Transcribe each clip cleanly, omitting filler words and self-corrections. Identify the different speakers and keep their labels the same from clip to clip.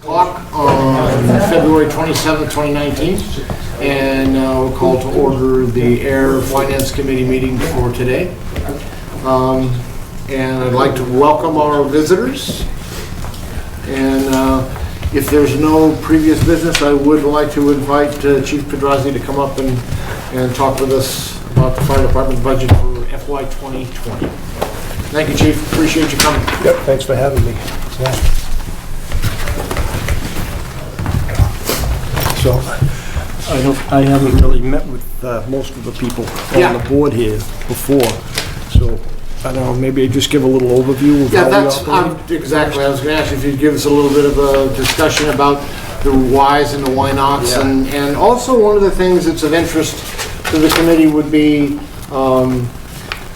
Speaker 1: o'clock on February 27th, 2019, and we'll call to order the Ayer Finance Committee meeting for today. And I'd like to welcome our visitors. And if there's no previous business, I would like to invite Chief Pedrazi to come up and talk with us about the fire department budget for FY 2020. Thank you, Chief. Appreciate you coming.
Speaker 2: Yep, thanks for having me. Yeah. So, I haven't really met with most of the people on the board here before, so I don't know, maybe I just give a little overview of how we operate.
Speaker 1: Exactly. I was going to ask you if you'd give us a little bit of a discussion about the whys and the why nots, and also one of the things that's of interest to the committee would be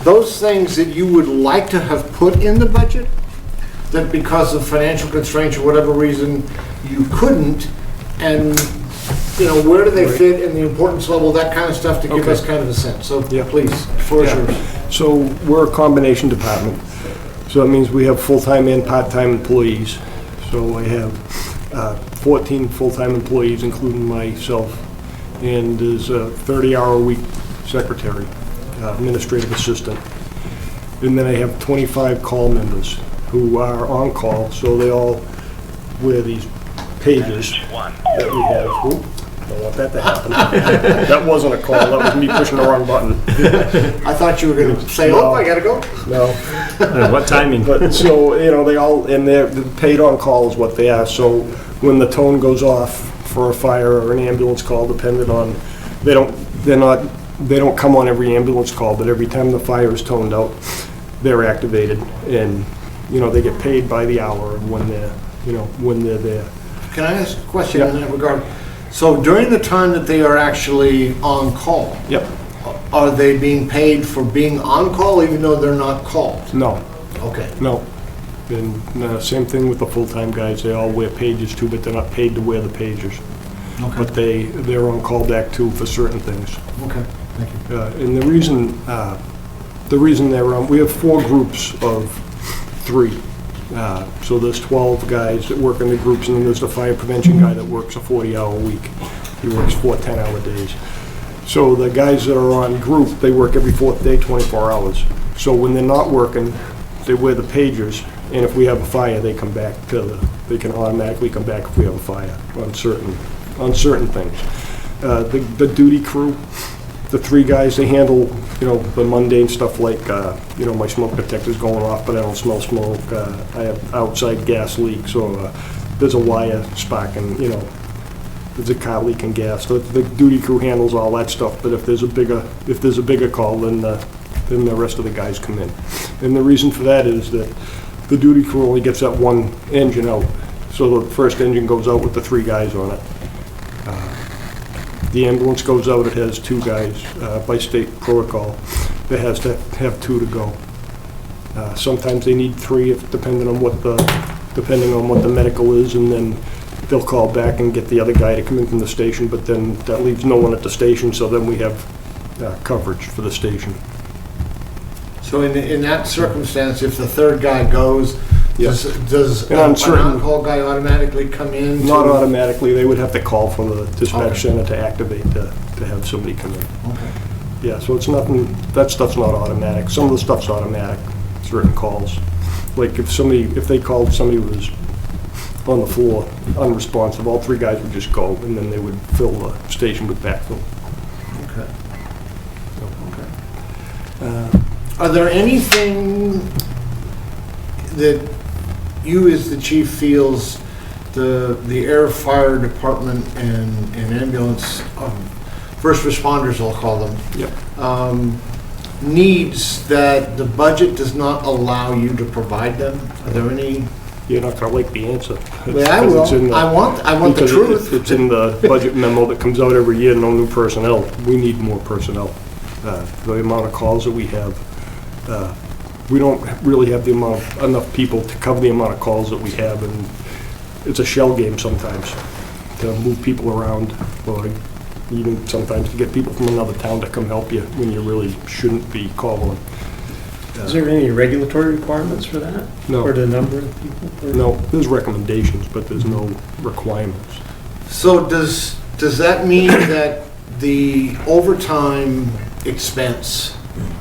Speaker 1: those things that you would like to have put in the budget that because of financial constraints or whatever reason you couldn't, and you know, where do they fit in the importance level, that kind of stuff, to give us kind of a sense. So please, floor is yours.
Speaker 2: So we're a combination department. So that means we have full-time and part-time employees. So I have 14 full-time employees, including myself, and there's a 30-hour-a-week secretary, administrative assistant. And then I have 25 call members who are on call, so they all wear these pages that we have. Ooh, don't want that to happen. That wasn't a call, that was me pushing the wrong button.
Speaker 1: I thought you were going to say,
Speaker 2: No.
Speaker 1: oh, I got to go.
Speaker 2: No.
Speaker 3: What timing?
Speaker 2: But so, you know, they all, and they're paid on call is what they are. So when the tone goes off for a fire or an ambulance call, depending on, they don't come on every ambulance call, but every time the fire is toned out, they're activated, and, you know, they get paid by the hour when they're there.
Speaker 1: Can I ask a question in that regard? So during the time that they are actually on call, are they being paid for being on call even though they're not called?
Speaker 2: No.
Speaker 1: Okay.
Speaker 2: No. And same thing with the full-time guys. They all wear pages too, but they're not paid to wear the pagers.
Speaker 1: Okay.
Speaker 2: But they're on call back too for certain things.
Speaker 1: Okay. Thank you.
Speaker 2: And the reason they're on, we have 4 groups of 3. So there's 12 guys that work in the groups, and then there's the fire prevention guy that works a 40-hour week. He works 4 10-hour days. So the guys that are on group, they work every 4th day, 24 hours. So when they're not working, they wear the pagers, and if we have a fire, they come back they can automatically come back if we have a fire on certain things. The duty crew, the 3 guys, they handle, you know, the mundane stuff like, you know, my smoke detector's going off, but I don't smell smoke. I have outside gas leaks, or there's a wire sparking, you know, there's a car leaking gas. The duty crew handles all that stuff, but if there's a bigger call, then the rest of the guys come in. And the reason for that is that the duty crew only gets that one engine out. So the first engine goes out with the 3 guys on it. The ambulance goes out, it has 2 guys by state protocol. It has to have 2 to go. Sometimes they need 3 depending on what the medical is, and then they'll call back and get the other guy to come in from the station, but then that leaves no one at the station, so then we have coverage for the station.
Speaker 1: So in that circumstance, if the 3rd guy goes, does an on-call guy automatically come in?
Speaker 2: Not automatically. They would have to call from the dispatch center to activate to have somebody come in.
Speaker 1: Okay.
Speaker 2: Yeah, so it's nothing, that stuff's not automatic. Some of the stuff's automatic, certain calls. Like if they called somebody who was on the floor, unresponsive, all 3 guys would just go, and then they would fill the station with backfill.
Speaker 1: Okay. Are there anything that you as the chief feels the Ayer Fire Department and ambulance, first responders I'll call them, needs that the budget does not allow you to provide them? Are there any?
Speaker 2: You're not going to like the answer.
Speaker 1: Yeah, I will. I want the truth.
Speaker 2: It's in the budget memo that comes out every year, no new personnel. We need more personnel. The amount of calls that we have, we don't really have enough people to cover the amount of calls that we have, and it's a shell game sometimes to move people around, or even sometimes to get people from another town to come help you when you really shouldn't be calling.
Speaker 3: Is there any regulatory requirements for that?
Speaker 2: No.
Speaker 3: Or the number of people?
Speaker 2: No, there's recommendations, but there's no requirements.
Speaker 1: So does that mean that the overtime expense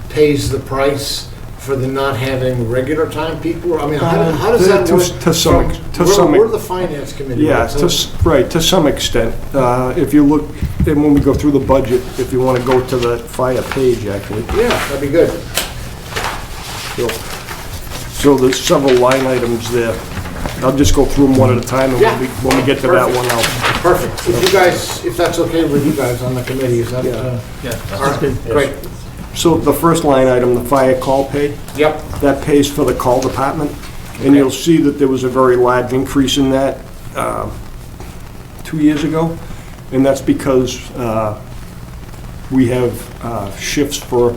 Speaker 1: pays the price for the not having regular time people? I mean, how does that work?
Speaker 2: To some
Speaker 1: We're the finance committee.
Speaker 2: Yeah,
Speaker 1: right? So-
Speaker 2: right, to some extent. If you look, and when we go through the budget, if you want to go to the fire page, actually.
Speaker 1: Yeah, that'd be good.
Speaker 2: So there's several line items there. I'll just go through them one at a time, and
Speaker 1: Yeah.
Speaker 2: when we get to that one,
Speaker 1: Perfect. If you guys, if that's okay with you guys on the committee, is that?
Speaker 2: Yeah.
Speaker 1: All right, great.
Speaker 2: So the first line item, the fire call pay,
Speaker 1: Yep,
Speaker 2: that pays for the call department. And you'll see that there was a very large increase in that 2 years ago. And that's because we have shifts for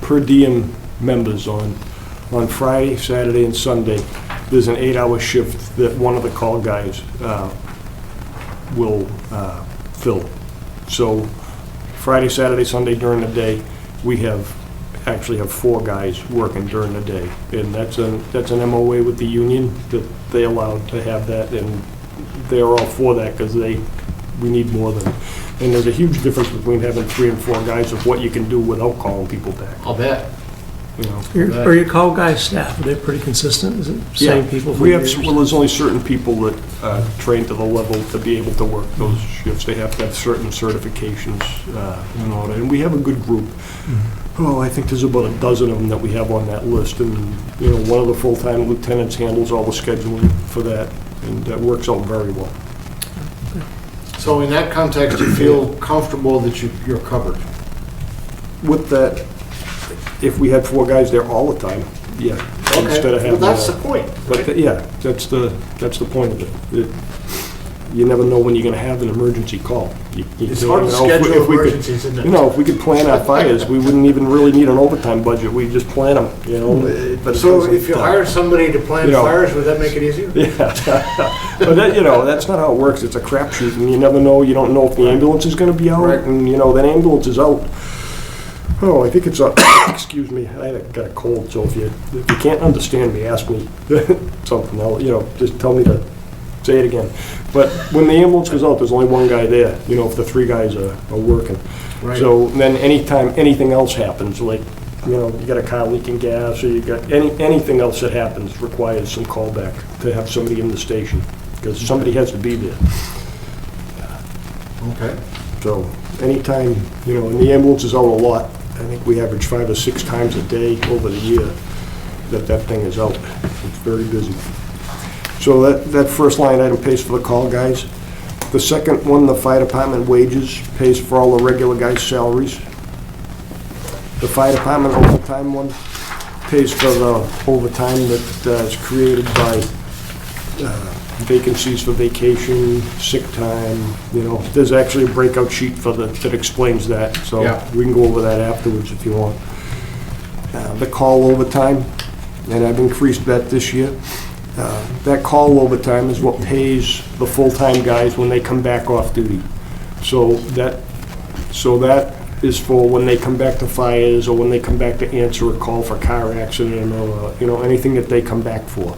Speaker 2: per diem members on Friday, Saturday, and Sunday. There's an 8-hour shift that one of the call guys will fill. So Friday, Saturday, Sunday during the day, we actually have 4 guys working during the day. And that's an MOA with the union, that they allowed to have that, and they're all for that because we need more than. And there's a huge difference between having 3 and 4 guys of what you can do without calling people back,
Speaker 1: I'll bet.
Speaker 2: you know.
Speaker 3: Are your call guys staff, are they pretty consistent? Is it same people for
Speaker 2: We have,
Speaker 3: years?
Speaker 2: well, there's only certain people that train to the level to be able to work those shifts. They have to have certain certifications and all that. And we have a good group. Oh, I think there's about a dozen of them that we have on that list. And, you know, one of the full-time lieutenants handles all the scheduling for that, and that works out very well.
Speaker 1: So in that context, you feel comfortable that you're covered?
Speaker 2: With that, if we had 4 guys there all the time, yeah.
Speaker 1: Okay,
Speaker 2: Instead of
Speaker 1: well,
Speaker 2: having,
Speaker 1: that's the point.
Speaker 2: But, yeah, that's the point of it. You never know when you're gonna have an emergency call.
Speaker 1: It's hard to schedule emergencies, isn't it?
Speaker 2: You know, if we could plan our fires, we wouldn't even really need an overtime budget, we'd just plan them, you know? But it
Speaker 1: So
Speaker 2: doesn't,
Speaker 1: if you hire somebody to plan
Speaker 2: you know.
Speaker 1: fires, would that make it easier?
Speaker 2: Yeah, but that, you know, that's not how it works, it's a crapshoot, and you never know, you don't know if the ambulance is gonna be out,
Speaker 1: Right.
Speaker 2: and, you know, that ambulance is out. Oh, I think it's a, excuse me, I got a cold, so if you can't understand me, ask me something, just tell me to say it again. But when the ambulance goes out, there's only 1 guy there, you know, if the 3 guys are working.
Speaker 1: Right.
Speaker 2: So then anytime anything else happens, like, you know, you got a car leaking gas, or you got anything else that happens requires some callback to have somebody in the station, because somebody has to be there.
Speaker 1: Okay.
Speaker 2: So anytime, you know, and the ambulance is out a lot. I think we average 5 or 6 times a day over the year that thing is out. It's very busy. So that first line item pays for the call guys. The second one, the fire department wages, pays for all the regular guys' salaries. The fire department overtime one pays for the overtime that is created by vacancies for vacation, sick time, you know. There's actually a breakout sheet that explains that, so
Speaker 1: Yeah.
Speaker 2: we can go over that afterwards if you want. The call overtime, and I've increased that this year. That call overtime is what pays the full-time guys when they come back off duty. So that is for when they come back to fires, or when they come back to answer a call for car accident, or, you know, anything that they come back for.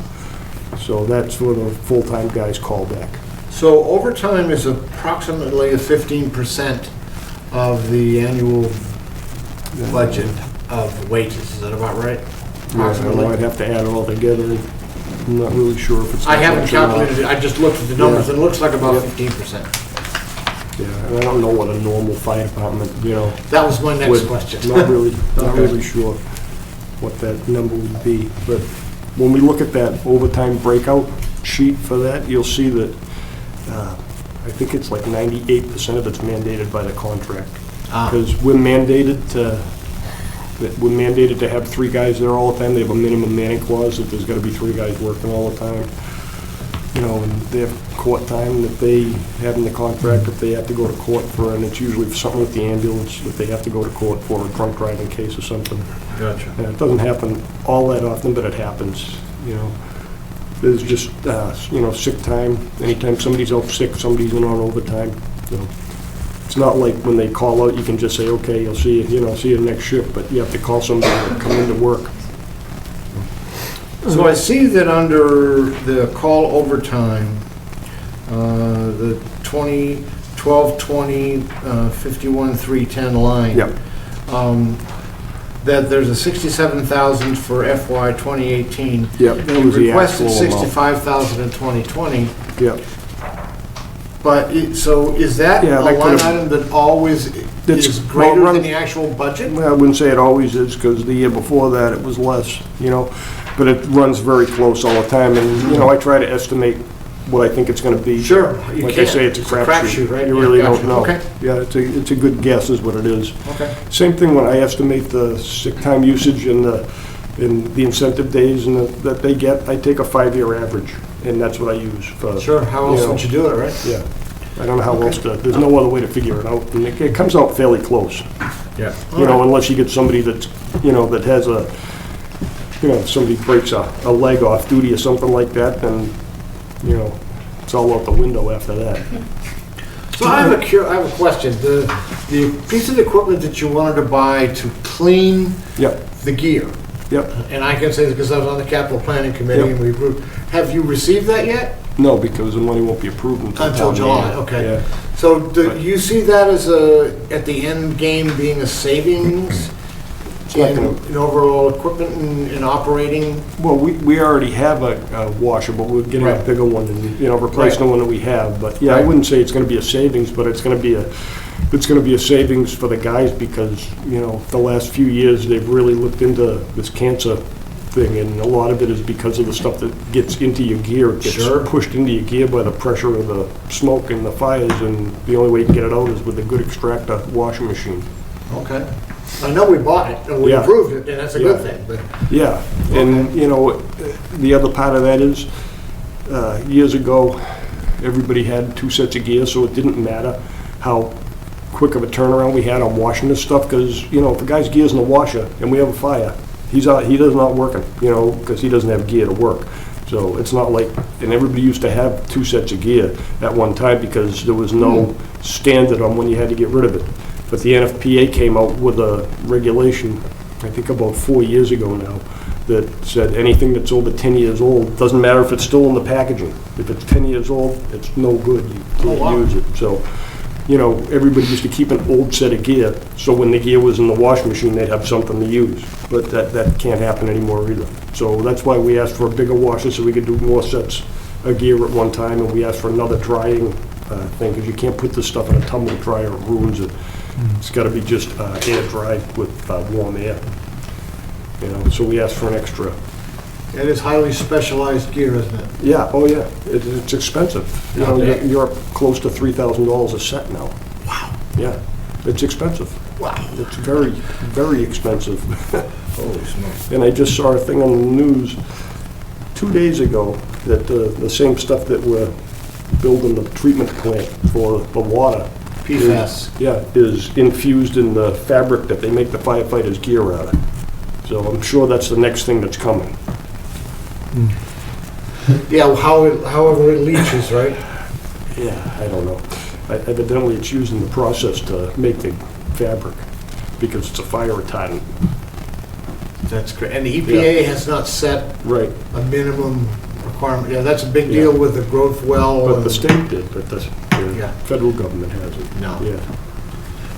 Speaker 2: So that's for the full-time guys' callback.
Speaker 1: So overtime is approximately 15% of the annual budget of wages, is that about right? Approximately?
Speaker 2: I'd have to add it all together. I'm not really sure if it's.
Speaker 1: I haven't calculated it, I just looked at the numbers, and it looks like about
Speaker 2: Yeah.
Speaker 1: 15%.
Speaker 2: Yeah, and I don't know what a normal fire department, you know.
Speaker 1: That was my next
Speaker 2: would-
Speaker 1: question.
Speaker 2: Not really
Speaker 1: Okay.
Speaker 2: sure what that number would be. But when we look at that overtime breakout sheet for that, you'll see that I think it's like 98% of it's mandated by the contract. Because we're mandated to have 3 guys there all the time. They have a minimum manning clause that there's got to be 3 guys working all the time. You know, and they have court time that they have in the contract if they have to go to court for, and it's usually for something with the ambulance that they have to go to court for, a drunk driving case or something.
Speaker 1: Gotcha.
Speaker 2: And it doesn't happen all that often, but it happens, you know. There's just, you know, sick time. Anytime somebody's out sick, somebody's in on overtime. So it's not like when they call out, you can just say, okay, you'll see you next shift, but you have to call somebody to come into work.
Speaker 1: So I see that under the call overtime, the 51,310 line.
Speaker 2: Yep.
Speaker 1: That there's a 67,000 for FY 2018.
Speaker 2: Yep, that was the
Speaker 1: Requested
Speaker 2: actual amount.
Speaker 1: 65,000 in 2020.
Speaker 2: Yep.
Speaker 1: But, so is that
Speaker 2: Yeah,
Speaker 1: a
Speaker 2: that
Speaker 1: line
Speaker 2: could've-
Speaker 1: item that always
Speaker 2: It's-
Speaker 1: is greater
Speaker 2: well,
Speaker 1: than
Speaker 2: run-
Speaker 1: the actual budget?
Speaker 2: Well, I wouldn't say it always is, because the year before that, it was less, but it runs very close all the time, and, I try to estimate what I think it's gonna be.
Speaker 1: Sure, you
Speaker 2: Like I
Speaker 1: can't.
Speaker 2: say, it's a crapshoot.
Speaker 1: right?
Speaker 2: You
Speaker 1: Yeah,
Speaker 2: really
Speaker 1: gotcha.
Speaker 2: don't know.
Speaker 1: Okay,
Speaker 2: Yeah, it's a good guess is what it is.
Speaker 1: okay.
Speaker 2: Same thing when I estimate the sick time usage and the incentive days and that they get, I take a 5-year average, and that's what I use for.
Speaker 1: Sure, how else would you do it, right?
Speaker 2: Yeah, I don't know how else to, there's no other way to figure it out, and it comes out fairly close.
Speaker 1: Yeah.
Speaker 2: Unless you get somebody that's, that has a, somebody breaks a leg off duty or something like that, then, it's all out the window after that.
Speaker 1: So I have a question. The piece of equipment that you wanted to buy to clean
Speaker 2: Yep,
Speaker 1: the gear,
Speaker 2: yep.
Speaker 1: and I can say this because I was on the capital planning committee
Speaker 2: Yep.
Speaker 1: and we approved, have you received that yet?
Speaker 2: No, because the money won't be approved until.
Speaker 1: Until
Speaker 2: town
Speaker 1: July,
Speaker 2: meeting.
Speaker 1: okay.
Speaker 2: Yeah.
Speaker 1: So do you see that as at the end game being a savings
Speaker 2: not
Speaker 1: in
Speaker 2: gonna-
Speaker 1: in overall equipment and operating?
Speaker 2: Well, we already have a washer, but we're getting a
Speaker 1: Right.
Speaker 2: bigger one and, replacing the one that we have. But yeah, I
Speaker 1: Right.
Speaker 2: wouldn't say it's gonna be a savings, but it's gonna be a savings for the guys because, the last few years, they've really looked into this cancer thing, and a lot of it is because of the stuff that gets into your gear. It gets
Speaker 1: Sure.
Speaker 2: pushed into your gear by the pressure of the smoke and the fires, and the only way you can get it out is with a good extractor washing machine.
Speaker 1: Okay. I know we bought it and we
Speaker 2: Yeah.
Speaker 1: approved it, and that's a good
Speaker 2: Yeah.
Speaker 1: thing, but,
Speaker 2: Yeah, and, the other part of that is, years ago, everybody had 2 sets of gear, so it didn't matter how quick of a turnaround we had on washing this stuff, because, if a guy's gear's in the washer and we have a fire, he does not working, because he doesn't have gear to work. So it's not like, and everybody used to have 2 sets of gear at one time because there was no standard on when you had to get rid of it. But the NFPA came out with a regulation, I think about 4 years ago now, that said anything that's over 10 years old, doesn't matter if it's still in the packaging. If it's 10 years old, it's no good, you
Speaker 1: Oh, wow.
Speaker 2: can't use it. So, everybody used to keep an old set of gear, so when the gear was in the washing machine, they'd have something to use. But that can't happen anymore either. So that's why we asked for a bigger washer, so we could do more sets of gear at one time, and we asked for another drying thing, because you can't put this stuff in a tumble dryer, it ruins it. It's gotta be just air dried with warm air. So we asked for an extra.
Speaker 1: it is highly specialized gear, isn't it?
Speaker 2: Yeah, oh yeah, it's expensive.
Speaker 1: Yeah, yeah.
Speaker 2: You're up close to $3,000 a set now.
Speaker 1: Wow.
Speaker 2: Yeah, it's expensive.
Speaker 1: Wow.
Speaker 2: It's very, very expensive.
Speaker 1: Holy smokes.
Speaker 2: And I just saw a thing on the news 2 days ago that the same stuff that we're building the treatment plant for the water.
Speaker 1: PFAS.
Speaker 2: Is infused in the fabric that they make the firefighters' gear out of. So I'm sure that's the next thing that's coming.
Speaker 1: Yeah, however it leaches, right?
Speaker 2: Yeah, I don't know. Evidently, it's used in the process to make the fabric because it's a fire retardant.
Speaker 1: That's great. And the EPA has not set
Speaker 2: Right.
Speaker 1: a minimum requirement. Yeah, that's a big deal with the growth well.
Speaker 2: But
Speaker 1: and-
Speaker 2: the state did, but the
Speaker 1: Yeah.
Speaker 2: federal government hasn't.
Speaker 1: No.
Speaker 2: Yeah.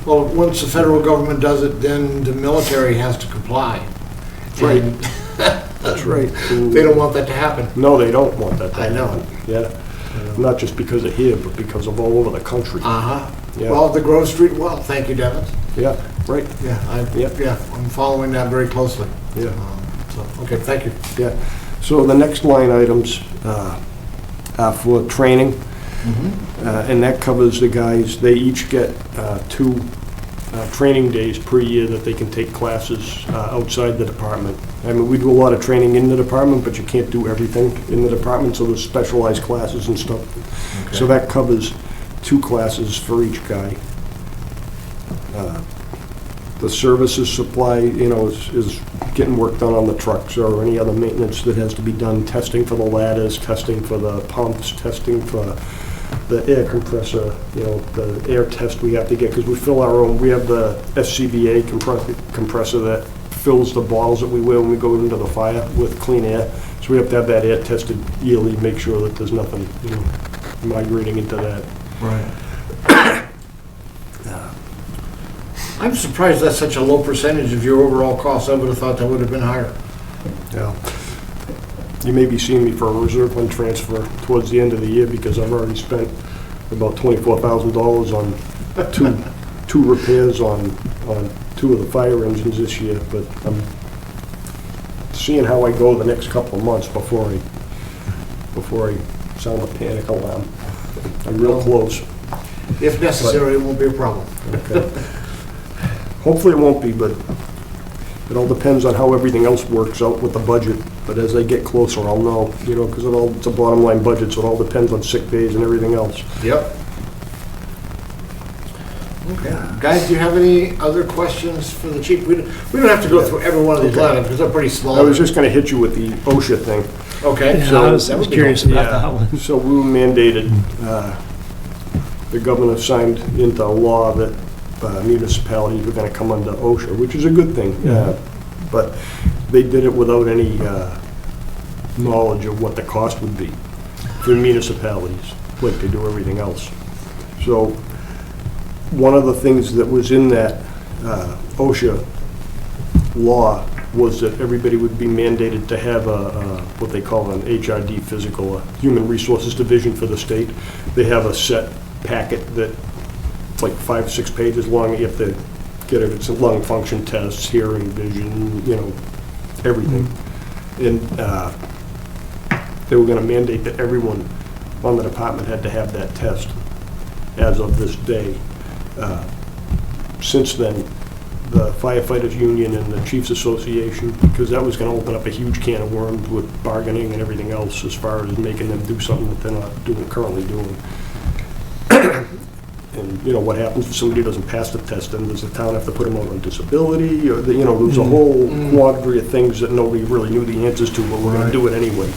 Speaker 1: Well, once the federal government does it, then the military has to comply.
Speaker 2: Right.
Speaker 1: And
Speaker 2: That's right.
Speaker 1: they don't want that to happen.
Speaker 2: No, they don't want that to
Speaker 1: I know.
Speaker 2: happen. Yeah. Not just because of here, but because of all over the country.
Speaker 1: Uh-huh.
Speaker 2: Yeah.
Speaker 1: Well, the Grove Street well, thank you, Dennis.
Speaker 2: Yeah, right.
Speaker 1: Yeah,
Speaker 2: Yep.
Speaker 1: I'm following that very closely.
Speaker 2: Yeah.
Speaker 1: So, okay, thank you.
Speaker 2: Yeah. So the next line items are for training. And that covers the guys, they each get 2 training days per year that they can take classes outside the department. I mean, we do a lot of training in the department, but you can't do everything in the department, so there's specialized classes and stuff. So that covers 2 classes for each guy. The services supply, is getting work done on the trucks or any other maintenance that has to be done, testing for the ladders, testing for the pumps, testing for the air compressor, the air test we have to get, because we fill our own, we have the SCBA compressor that fills the bottles that we wear when we go into the fire with clean air. So we have to have that air tested yearly, make sure that there's nothing, migrating into that.
Speaker 1: Right. I'm surprised that's such a low percentage of your overall cost. I would have thought that would have been higher.
Speaker 2: Yeah. You may be seeing me for a reserve fund transfer towards the end of the year because I've already spent about $24,000 on two repairs on 2 of the fire engines this year, but I'm seeing how I go the next couple of months before I sound a panic alarm. I'm real close.
Speaker 1: If necessary, it won't be a problem.
Speaker 2: Okay. Hopefully it won't be, but it all depends on how everything else works out with the budget. But as I get closer, I'll know, because it's a bottom line budget, so it all depends on sick days and everything else.
Speaker 1: Yep. Okay. Guys, do you have any other questions for the chief? We don't have to go through every one of these items because they're pretty small.
Speaker 2: I was just gonna hit you with the OSHA thing.
Speaker 1: Okay.
Speaker 3: Yeah,
Speaker 1: So
Speaker 3: I was
Speaker 1: that would be
Speaker 3: curious
Speaker 1: helpful.
Speaker 3: about that one.
Speaker 2: So we were mandated, the governor signed into law that municipalities were gonna come under OSHA, which is a good thing. But they did it without any knowledge of what the cost would be for municipalities, like they do everything else. So one of the things that was in that OSHA law was that everybody would be mandated to have what they call an HRD physical, a Human Resources Division for the state. They have a set packet that it's like 5 or 6 pages long. You have to get it. It's lung function tests, hearing, vision, everything. And they were going to mandate that everyone on the department had to have that test as of this day. Since then, the firefighters union and the chiefs association, because that was going to open up a huge can of worms with bargaining and everything else as far as making them do something that they're not currently doing. And what happens if somebody doesn't pass the test? Then does the town have to put them out on disability? Or there's a whole quandary of things that nobody really knew the answers to, but we're going to do it anyway.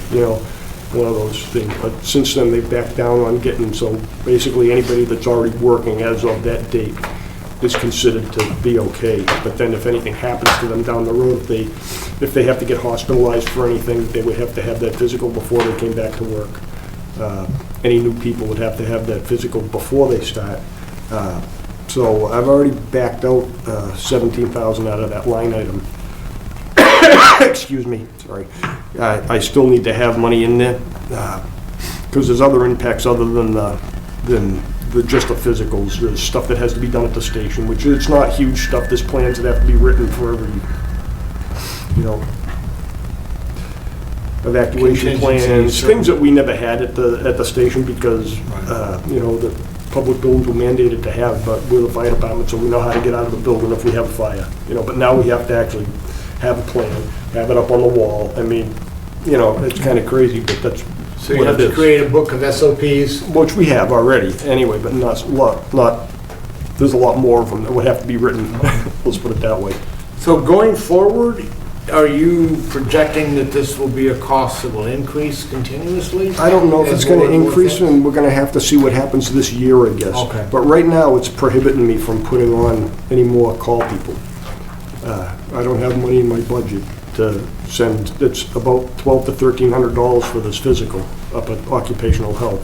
Speaker 2: One of those things. But since then, they've backed down on getting, so basically anybody that's already working as of that date is considered to be okay. But then if anything happens to them down the road, if they have to get hospitalized for anything, they would have to have that physical before they came back to work. Any new people would have to have that physical before they start. So I've already backed out $17,000 out of that line item. Excuse me, sorry. I still need to have money in there because there's other impacts other than just the physicals. There's stuff that has to be done at the station, which it's not huge stuff. There's plans that have to be written for every, evacuation plans, things that we never had at the station because, the public buildings were mandated to have, but we're the fire department, so we know how to get out of the building if we have a fire. But now we have to actually have a plan, have it up on the wall. I mean, it's kind of crazy, but that's
Speaker 1: So you have to create a book of SOPs.
Speaker 2: Which we have already, anyway, but not, there's a lot more of them that would have to be written, let's put it that way.
Speaker 1: So going forward, are you projecting that this will be a cost that will increase continuously?
Speaker 2: I don't know if it's going to
Speaker 1: As more and more
Speaker 2: increase,
Speaker 1: things?
Speaker 2: and we're going to have to see what happens this year, I guess.
Speaker 1: Okay.
Speaker 2: But right now, it's prohibiting me from putting on any more call people. I don't have money in my budget to send. It's about $1,200 to $1,300 for this physical up at occupational health.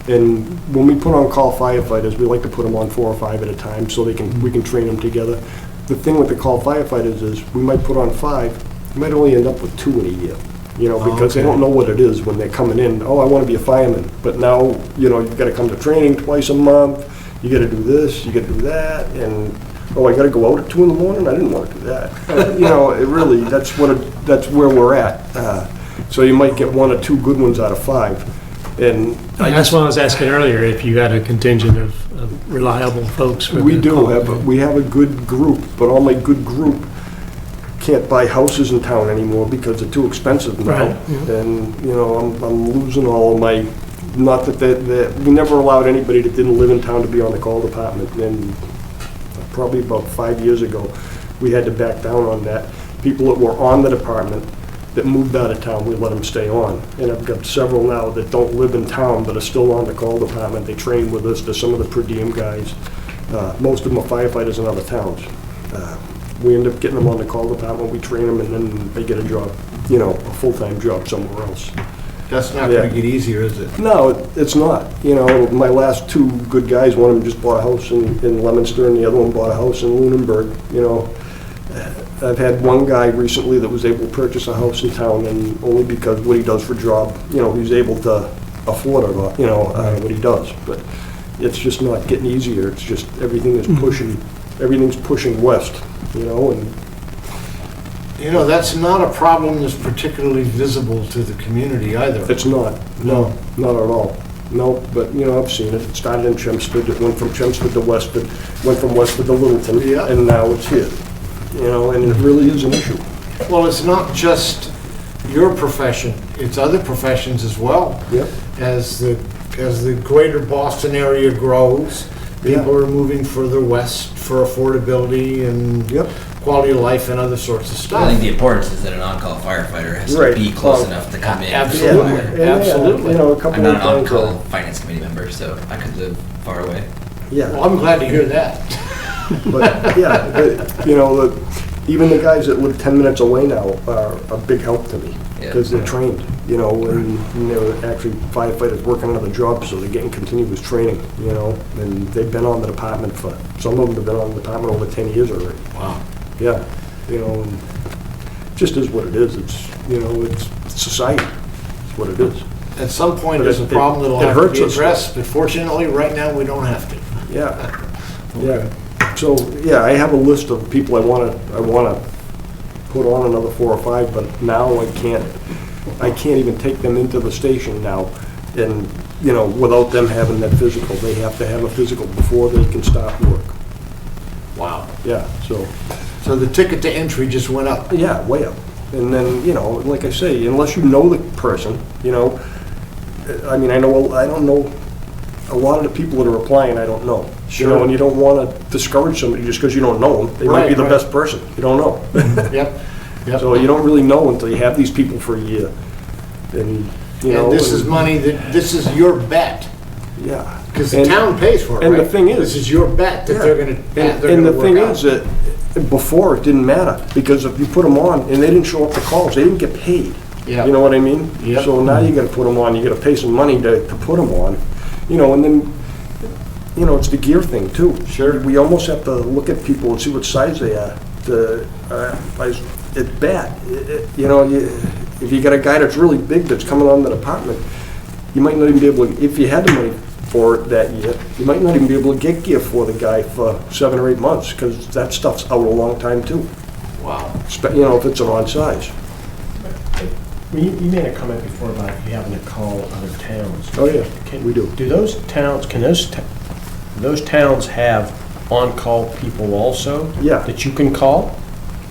Speaker 2: And when we put on call firefighters, we like to put them on 4 or 5 at a time so we can train them together. The thing with the call firefighters is we might put on 5, you might only end up with 2 in a year, because they don't know what it is when they're coming in. Oh, I want to be a fireman, but now, you've got to come to training twice a month, you got to do this, you got to do that, and, oh, I got to go out at 2 in the morning? I didn't want to do that. It really, that's where we're at. So you might get 1 or 2 good ones out of 5. And
Speaker 3: That's why I was asking earlier if you had a contingent of reliable folks. For
Speaker 2: we
Speaker 3: the
Speaker 2: do
Speaker 3: call.
Speaker 2: we have a good group, but all my good group can't buy houses in town anymore because they're too expensive now.
Speaker 3: Right, yeah.
Speaker 2: And, I'm losing all of my, not that we never allowed anybody that didn't live in town to be on the call department. And probably about 5 years ago, we had to back down on that. People that were on the department that moved out of town, we let them stay on. And I've got several now that don't live in town but are still on the call department. They train with us. They're some of the per diem guys. Most of them are firefighters in other towns. We end up getting them on the call department, we train them, and then they get a job. a full-time job somewhere else.
Speaker 1: That's not gonna get easier, is it?
Speaker 2: No, it's not. My last two good guys, one of them just bought a house in Leominster, and the other one bought a house in Lunenburg. I've had one guy recently that was able to purchase a house in town, and only because what he does for job, he's able to afford it, what he does. But it's just not getting easier. It's just everything's pushing west, and
Speaker 1: That's not a problem that's particularly visible to the community either.
Speaker 2: it's not. No, not at all. No, but, I've seen it. It started in Chelmsford, it went from Chelmsford to Westford, went from Westford to Littleton,
Speaker 1: Yeah.
Speaker 2: and now it's here. And it really is an issue.
Speaker 1: Well, it's not just your profession, it's other professions as well.
Speaker 2: Yep.
Speaker 1: As the greater Boston area grows, people are moving further west for affordability and
Speaker 2: Yep.
Speaker 1: quality of life and other sorts of stuff.
Speaker 4: I think the importance is that an on-call firefighter has
Speaker 2: Right.
Speaker 4: to be close
Speaker 2: Well,
Speaker 4: enough to come in.
Speaker 1: absolutely.
Speaker 4: Fire.
Speaker 1: Absolutely.
Speaker 2: A
Speaker 4: I'm
Speaker 2: couple
Speaker 4: not
Speaker 2: of
Speaker 4: an
Speaker 2: times.
Speaker 4: on-call finance committee member, so I could live far away.
Speaker 2: Yeah.
Speaker 1: Well, I'm glad to hear that.
Speaker 2: But, even the guys that live 10 minutes away now are a big help to me,
Speaker 4: Yeah.
Speaker 2: because they're trained, and they're actually firefighters working on other jobs, so they're getting continuous training, and they've been on the department some of them have been on the department over 10 years already.
Speaker 1: Wow.
Speaker 2: Yeah, and just is what it is. It's society. It's what it is.
Speaker 1: At some point,
Speaker 2: But
Speaker 1: there's a
Speaker 2: it-
Speaker 1: problem that'll
Speaker 2: it
Speaker 1: have to
Speaker 2: hurts
Speaker 1: be
Speaker 2: us.
Speaker 1: addressed, but fortunately, right now, we don't have to.
Speaker 2: Yeah, yeah. So, I have a list of people I wanna put on another 4 or 5, but now I can't even take them into the station now, and, without them having that physical. They have to have a physical before they can start work.
Speaker 1: Wow.
Speaker 2: Yeah,
Speaker 1: So the ticket to entry just went up.
Speaker 2: yeah, way up. And then, like I say, unless you know the person, I don't know, a lot of the people that are applying, I don't know.
Speaker 1: Sure.
Speaker 2: And you don't want to discourage somebody just because you don't know them. They might be the
Speaker 1: Right.
Speaker 2: best person. You don't know.
Speaker 1: Yep. Yep.
Speaker 2: So you don't really know until you have these people for a year. And,
Speaker 1: And this is money this is your bet,
Speaker 2: yeah.
Speaker 1: because the
Speaker 2: And-
Speaker 1: town pays for it,
Speaker 2: and
Speaker 1: right?
Speaker 2: the thing is-
Speaker 1: This is your bet that
Speaker 2: Yeah.
Speaker 1: they're gonna,
Speaker 2: And the thing is that before it didn't matter, because if you put them on and they didn't show up to calls, they didn't get paid.
Speaker 1: Yeah.
Speaker 2: You know what I mean?
Speaker 1: Yep.
Speaker 2: So now you gotta put them on, you gotta pay some money to put them on, and then, it's the gear thing too.
Speaker 1: Sure.
Speaker 2: We almost have to look at people and see what size they are. It's bad. If you got a guy that's really big that's coming on the department, you might not even be able to, if you had the money for it that year, you might not even be able to get gear for the guy for 7 or 8 months, because that stuff's out a long time too.
Speaker 1: Wow.
Speaker 2: If it's an odd size.
Speaker 5: You made a comment before about you having to call other towns.
Speaker 2: Oh, yeah, we do.
Speaker 5: Do those towns, those towns have on-call people also?
Speaker 2: Yeah.
Speaker 5: That you can call?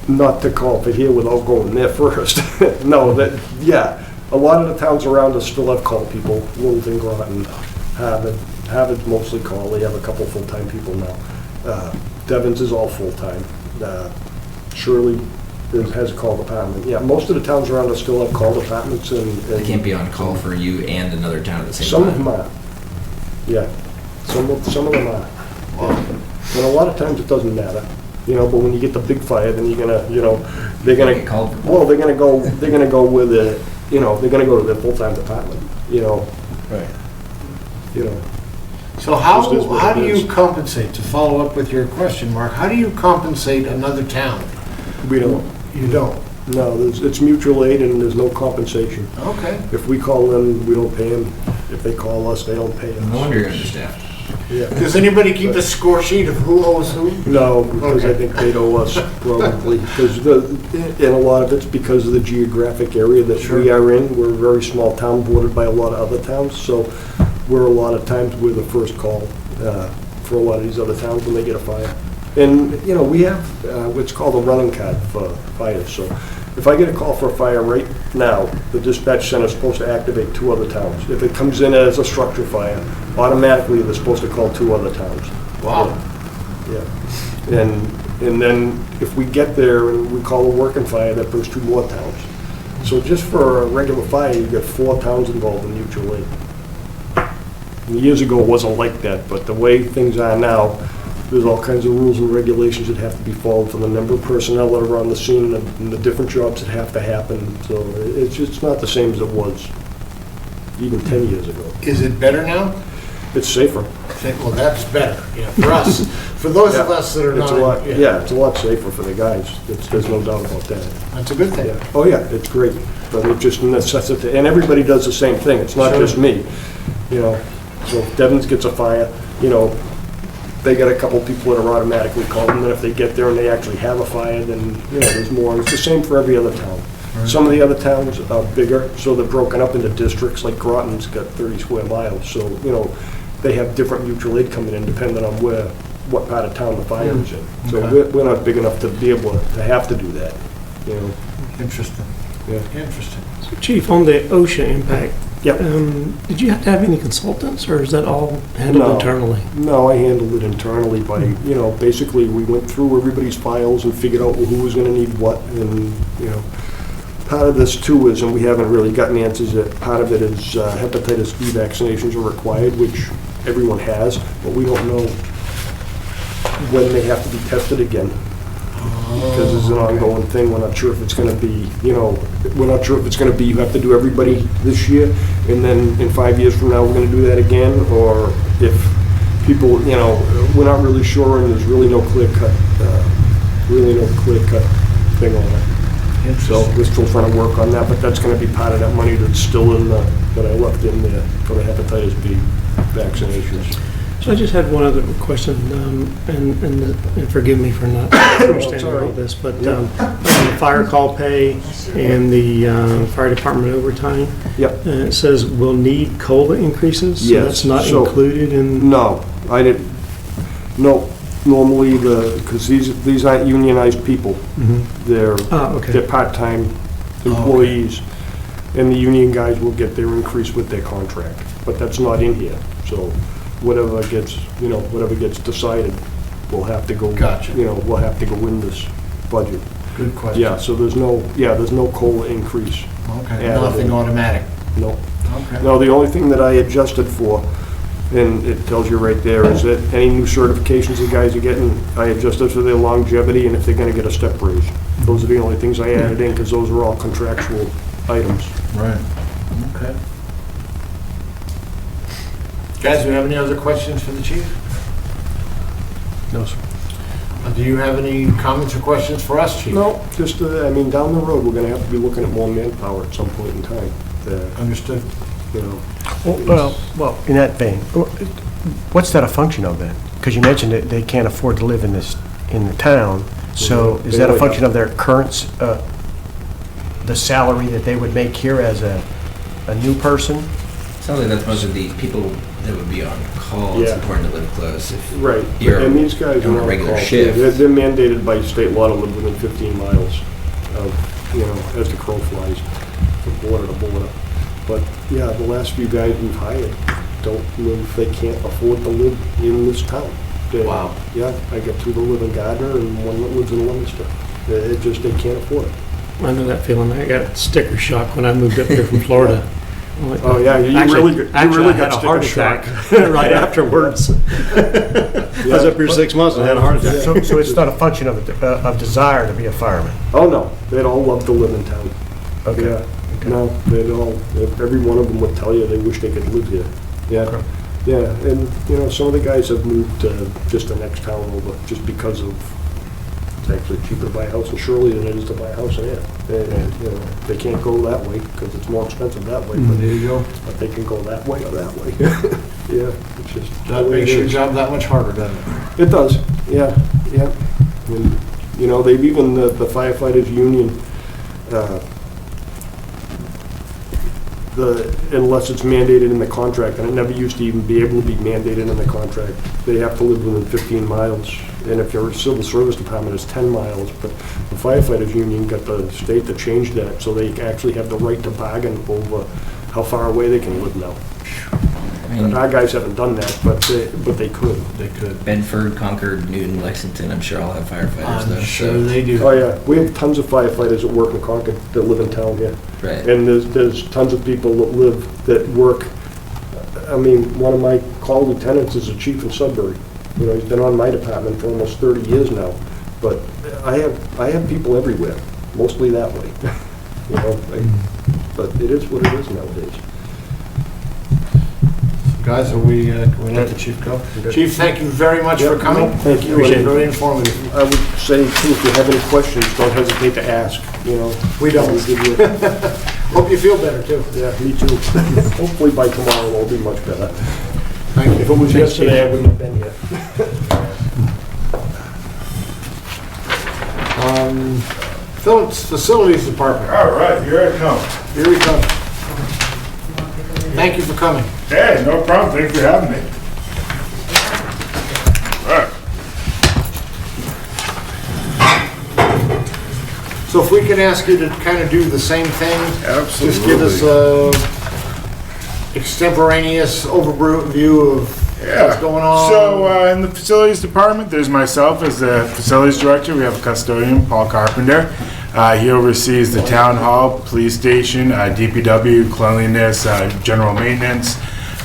Speaker 2: Not to call for here without going there first. No, a lot of the towns around us still have call people, Littleton, Groton, Harvard's mostly call, they have a couple full-time people now. Devon's is all full-time. Shirley has a call department. Yeah, most of the towns around us still have call departments, and
Speaker 4: They can't be on call for you and another town at the same
Speaker 2: some
Speaker 4: time.
Speaker 2: of them are. Yeah, some of them are. And a lot of times it doesn't matter, but when you get the big fire, then you're gonna, they're gonna,
Speaker 4: Get called for
Speaker 2: well, they're gonna go with the, they're gonna go to their full-time department,
Speaker 5: Right.
Speaker 1: So
Speaker 2: Just is what
Speaker 1: how
Speaker 2: it
Speaker 1: do
Speaker 2: is.
Speaker 1: you compensate, to follow up with your question, Mark, how do you compensate another town?
Speaker 2: We don't,
Speaker 1: You don't?
Speaker 2: no, it's mutual aid and there's no compensation.
Speaker 1: Okay.
Speaker 2: If we call them, we don't pay them. If they call us, they don't pay us.
Speaker 4: No wonder you're understaffed.
Speaker 2: Yeah.
Speaker 1: Does anybody keep a score sheet of who owes who?
Speaker 2: No, because I
Speaker 1: Okay.
Speaker 2: think they'd owe us probably, and a lot of it's because of the geographic area that
Speaker 1: Sure.
Speaker 2: we are in. We're a very small town bordered by a lot of other towns, so we're a lot of times we're the first call for a lot of these other towns when they get a fire. And, we have what's called a running card for fires, so if I get a call for a fire right now, the dispatch center is supposed to activate 2 other towns. If it comes in as a structure fire, automatically they're supposed to call 2 other towns.
Speaker 1: Wow.
Speaker 2: Yeah. And then if we get there and we call a working fire, that brings 2 more towns. So just for a regular fire, you get 4 towns involved in mutual aid. And years ago, it wasn't like that, but the way things are now, There's all kinds of rules and regulations that have to be followed for the number of personnel that are on the scene and the different jobs that have to happen. So it's not the same as it was even 10 years ago.
Speaker 1: Is it better now?
Speaker 2: It's safer.
Speaker 1: Well, that's better, yeah, for us. For those of us that are
Speaker 2: It's
Speaker 1: not.
Speaker 2: a lot, yeah, it's a lot safer for the guys. There's no doubt about that.
Speaker 1: That's a good thing.
Speaker 2: Yeah. Oh, yeah, it's great, but it just necessitates, and everybody does the same thing, it's not
Speaker 1: Sure.
Speaker 2: just me, you know. So if Devon's gets a fire, you know, they got a couple people that are automatically called, and then if they get there and they actually have a fire, then, you know, there's more. It's the same for every other town. Some of the other towns are bigger, so they're broken up into districts, like Groton's got 30 square miles, so, you know, they have different mutual aid coming in depending on what part of town the fire is in. So
Speaker 1: Okay.
Speaker 2: we're not big enough to be able to have to do that, you know.
Speaker 1: Interesting.
Speaker 2: Yeah.
Speaker 1: Interesting.
Speaker 3: So Chief, on the OSHA impact,
Speaker 2: Yep.
Speaker 3: did you have to have any consultants, or is that all handled
Speaker 2: No.
Speaker 3: internally?
Speaker 2: No, I handled it internally by, you know, basically, we went through everybody's files and figured out who was gonna need what, and, you know, part of this too is, and we haven't really gotten answers yet, part of it is hepatitis B vaccinations are required, which everyone has, but we don't know when they have to be tested again. Because it's an ongoing thing, we're not sure if it's gonna be, you know, we're not sure if it's gonna be, you have to do everybody this year, and then in 5 years from now, we're gonna do that again, or if people, you know, we're not really sure, and there's really no clear cut thing on it. So we're still trying to work on that, but that's gonna be part of that money that's still in that I left in there for the hepatitis B vaccinations.
Speaker 3: So I just had one other question, and forgive me for not understanding all
Speaker 2: right.
Speaker 3: this, but
Speaker 2: Yeah.
Speaker 3: on the fire call pay and the fire department overtime,
Speaker 2: Yep.
Speaker 3: it says will need COLA increases? So
Speaker 2: Yes,
Speaker 3: that's not
Speaker 2: so-
Speaker 3: included in?
Speaker 2: No, I didn't, no, normally because these aren't unionized people. They're
Speaker 3: Oh, okay.
Speaker 2: they're part-time employees, and the union guys will get their increase with their contract, but that's not in here, so whatever gets decided, will have to go,
Speaker 1: Gotcha.
Speaker 2: you know, will have to go in this budget.
Speaker 1: Good question.
Speaker 2: Yeah, so there's no COLA increase,
Speaker 1: Okay,
Speaker 2: added
Speaker 1: nothing
Speaker 2: in.
Speaker 1: automatic.
Speaker 2: no.
Speaker 1: Okay.
Speaker 2: No, the only thing that I adjusted for, and it tells you right there, is that any new certifications the guys are getting, I adjusted for their longevity and if they're gonna get a step raise. Those are the only things I added in, because those are all contractual items.
Speaker 1: Right. Okay. Guys, do you have any other questions for the chief?
Speaker 2: No, sir.
Speaker 1: Do you have any comments or questions for us, chief?
Speaker 2: No, just, I mean, down the road, we're gonna have to be looking at more manpower at some point in time,
Speaker 1: Understood.
Speaker 2: you know.
Speaker 5: Well, in that vein, what's that a function of then? Because you mentioned that they can't afford to live in the town, so is that a function of their current, the salary that they would make here as a new person?
Speaker 4: Sounds like that's most of the people that would be on call. It's
Speaker 2: Yeah.
Speaker 4: important to live close. If
Speaker 2: Right,
Speaker 4: You're
Speaker 2: and these guys
Speaker 4: on
Speaker 2: are
Speaker 4: a
Speaker 2: on
Speaker 4: regular
Speaker 2: call, too.
Speaker 4: shift.
Speaker 2: They're mandated by state law to live within 15 miles of, you know, as the crow flies, from border to border. But, yeah, the last few guys we've hired don't live, they can't afford to live in this town.
Speaker 1: Wow.
Speaker 2: Yeah, I got two that live in Gardner and one that lives in Leominster. They can't afford it.
Speaker 3: I know that feeling. I got sticker shock when I moved up here from Florida. I'm like,
Speaker 2: Oh, yeah, you
Speaker 3: actually,
Speaker 2: really
Speaker 3: I had
Speaker 2: got
Speaker 3: a heart
Speaker 2: sticker
Speaker 3: attack
Speaker 2: shock.
Speaker 3: right afterwards. I was up here 6 months and had a heart attack.
Speaker 5: So it's not a function of desire to be a fireman?
Speaker 2: Oh, no, they'd all love to live in town.
Speaker 5: Okay.
Speaker 2: Yeah. No, they'd all, every one of them would tell you they wish they could live here. Yeah,
Speaker 5: Okay.
Speaker 2: yeah, and, you know, some of the guys have moved to just the next town over, just because of, it's actually cheaper to buy a house in Shirley than it is to buy a house in Ayer. And, you know, they can't go that way, because it's more expensive that way,
Speaker 1: There you go.
Speaker 2: but they can go that way or that way. Yeah, it's just.
Speaker 1: That makes your job that much harder, doesn't it?
Speaker 2: It does, yeah, yeah. And, you know, they've even, the firefighters union, unless it's mandated in the contract, and it never used to even be able to be mandated in the contract, they have to live within 15 miles. And if you're a civil service department, it's 10 miles. But the firefighters union got the state to change that, so they actually have the right to bargain over how far away they can live now.
Speaker 4: I mean,
Speaker 2: Our guys haven't done that, but they could.
Speaker 1: They could.
Speaker 4: Bedford, Concord, Newton, Lexington, I'm sure all have firefighters though.
Speaker 1: I'm sure
Speaker 4: so-
Speaker 1: they do.
Speaker 2: Oh, yeah, we have tons of firefighters that work in Concord that live in town here.
Speaker 4: Right.
Speaker 2: And there's tons of people that live, that work, I mean, one of my call lieutenants is a chief in Sudbury. You know, he's been on my department for almost 30 years now, but I have people everywhere, mostly that way. You know, but it is what it is nowadays.
Speaker 1: Guys, are we let the chief go? Chief, thank you very much for coming.
Speaker 2: Thank you.
Speaker 1: Appreciate it. Very informative.
Speaker 2: I would say, too, if you have any questions, don't hesitate to ask, you know.
Speaker 1: We don't.
Speaker 2: We'll give you,
Speaker 1: Hope you feel better, too.
Speaker 2: yeah, me too. Hopefully by tomorrow I'll be much better.
Speaker 1: Thank you.
Speaker 2: If it was yesterday, I wouldn't have been here.
Speaker 1: Phillips Facilities Department.
Speaker 6: All right, here I come.
Speaker 1: Here we come. Thank you for coming.
Speaker 6: Hey, no problem. Thanks for having me. All right.
Speaker 1: So if we can ask you to kind of do the same thing, just give us a extemporaneous overview of what's going on.
Speaker 6: So in the facilities department, there's myself as the facilities director. We have a custodian, Paul Carpenter. He oversees the town hall, police station, DPW, cleanliness, general maintenance.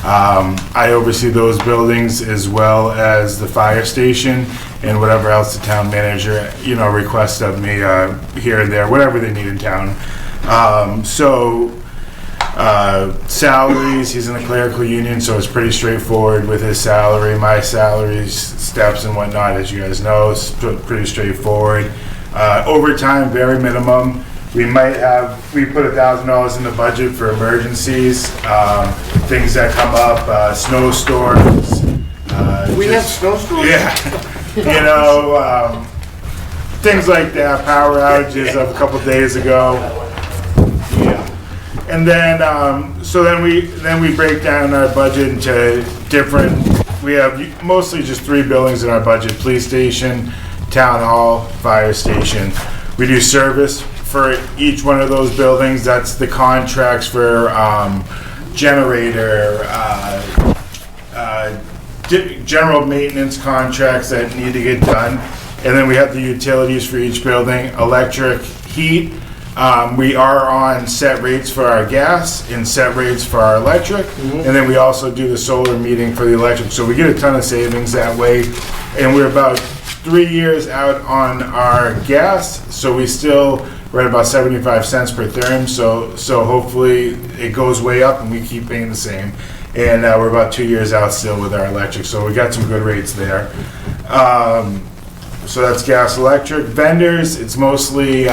Speaker 6: I oversee those buildings as well as the fire station and whatever else the town manager, you know, requests of me here and there, whatever they need in town. Salaries, he's in the clerical union, so it's pretty straightforward with his salary. My salaries, steps and whatnot, as you guys know, is pretty straightforward. Overtime, very minimum. We put $1,000 in the budget for emergencies, things that come up, snowstorms.
Speaker 1: We have snowstorms?
Speaker 6: Yeah, you know, things like that, power outages of a couple days ago. Yeah. And then, then we break down our budget into different, we have mostly just 3 buildings in our budget: police station, town hall, fire station. We do service for each one of those buildings. That's the contracts for generator, general maintenance contracts that need to get done. And then we have the utilities for each building: electric, heat. We are on set rates for our gas and set rates for our electric. And then we also do the solar meeting for the electric. So we get a ton of savings that way. And we're about 3 years out on our gas, so we still we're at about 75 cents per therm. So hopefully it goes way up and we keep paying the same. And we're about 2 years out still with our electric, so we got some good rates there. So that's gas, electric. Vendors, it's mostly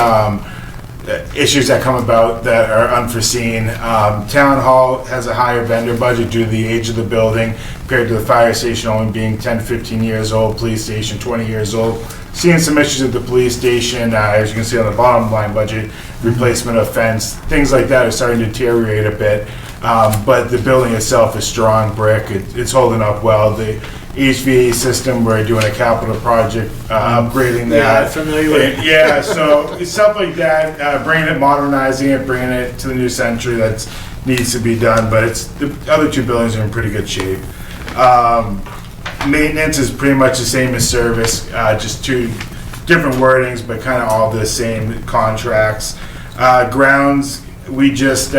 Speaker 6: issues that come about that are unforeseen. Town hall has a higher vendor budget due to the age of the building compared to the fire station only being 10, 15 years old, police station 20 years old. Seeing some issues at the police station, as you can see on the bottom line budget, replacement of fence, things like that are starting to deteriorate a bit. But the building itself is strong brick. It's holding up well. The HVAC system, we're doing a capital project, upgrading that.
Speaker 1: Yeah, I'm familiar with it.
Speaker 6: Yeah, so it's stuff like that, bringing it, modernizing it, bringing it to the new century that needs to be done, but the other 2 buildings are in pretty good shape. Maintenance is pretty much the same as service, just 2 different wordings, but kind of all the same contracts. Grounds, we just,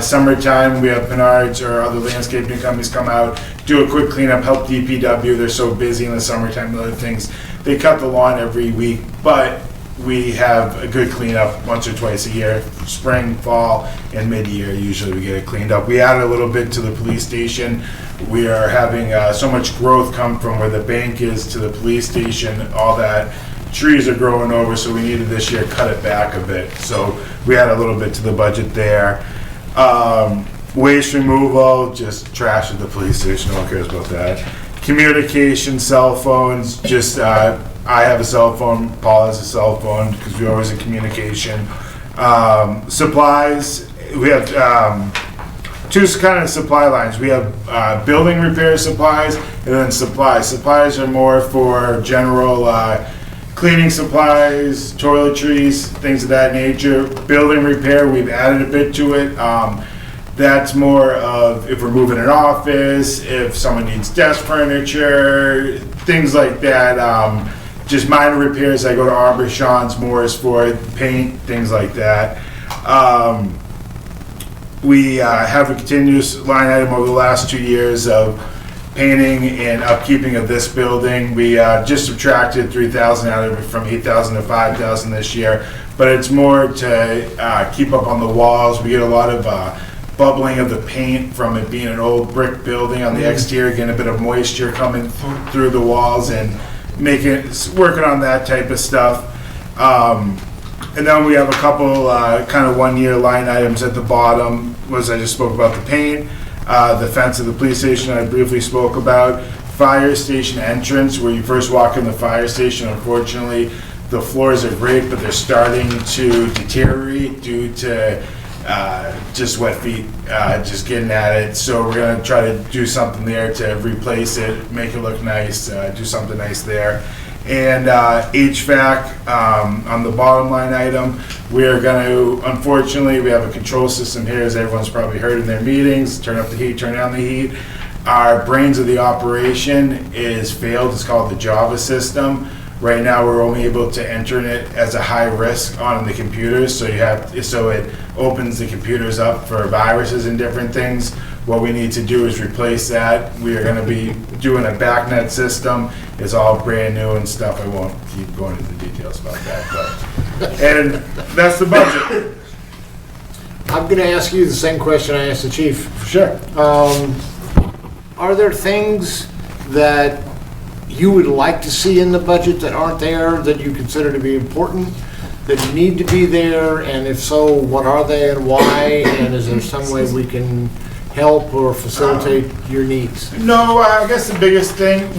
Speaker 6: summertime, we have Menards or other landscaping companies come out, do a quick cleanup, help DPW. They're so busy in the summertime and other things. They cut the lawn every week, but we have a good cleanup once or twice a year. Spring, fall, and mid-year, usually we get it cleaned up. We added a little bit to the police station. We are having so much growth come from where the bank is to the police station, all that. Trees are growing over, so we needed this year cut it back a bit. So we had a little bit to the budget there. Waste removal, just trash at the police station, no one cares about that. Communication, cell phones, just I have a cell phone, Paul has a cell phone, because we're always in communication. Supplies, we have 2 kind of supply lines. We have building repair supplies, and then supplies. Supplies are more for general cleaning supplies, toiletries, things of that nature. Building repair, we've added a bit to it. That's more of if we're moving an office, if someone needs desk furniture, things like that. Just minor repairs. I go to Arborchon's more as for paint, things like that. We have a continuous line item over the last 2 years of painting and upkeeping of this building. We just subtracted 3,000 out of it from 8,000 to 5,000 this year, but it's more to keep up on the walls. We get a lot of bubbling of the paint from it being an old brick building on the exterior, getting a bit of moisture coming through the walls and working on that type of stuff. And then we have a couple kind of one-year line items at the bottom. I just spoke about the paint, the fence of the police station I briefly spoke about, fire station entrance where you first walk in the fire station. Unfortunately, the floors are great, but they're starting to deteriorate due to just wet feet, just getting at it. So we're gonna try to do something there to replace it, make it look nice, do something nice there. And HVAC, on the bottom line item, we are gonna, unfortunately, we have a control system here, as everyone's probably heard in their meetings, turn up the heat, turn down the heat. Our brains of the operation is failed, it's called the Java system. Right now, we're only able to enter it as a high risk on the computers, so it opens the computers up for viruses and different things. What we need to do is replace that. We are going to be doing a backnet system. It's all brand new and stuff. I won't keep going into the details about that, but and that's the budget.
Speaker 1: I'm going to ask you the same question I asked the chief.
Speaker 6: Sure.
Speaker 1: Are there things that you would like to see in the budget that aren't there, that you consider to be important, that need to be there? And if so, what are they and why? And is there some way we can help or facilitate your needs?
Speaker 6: No, I guess the biggest thing,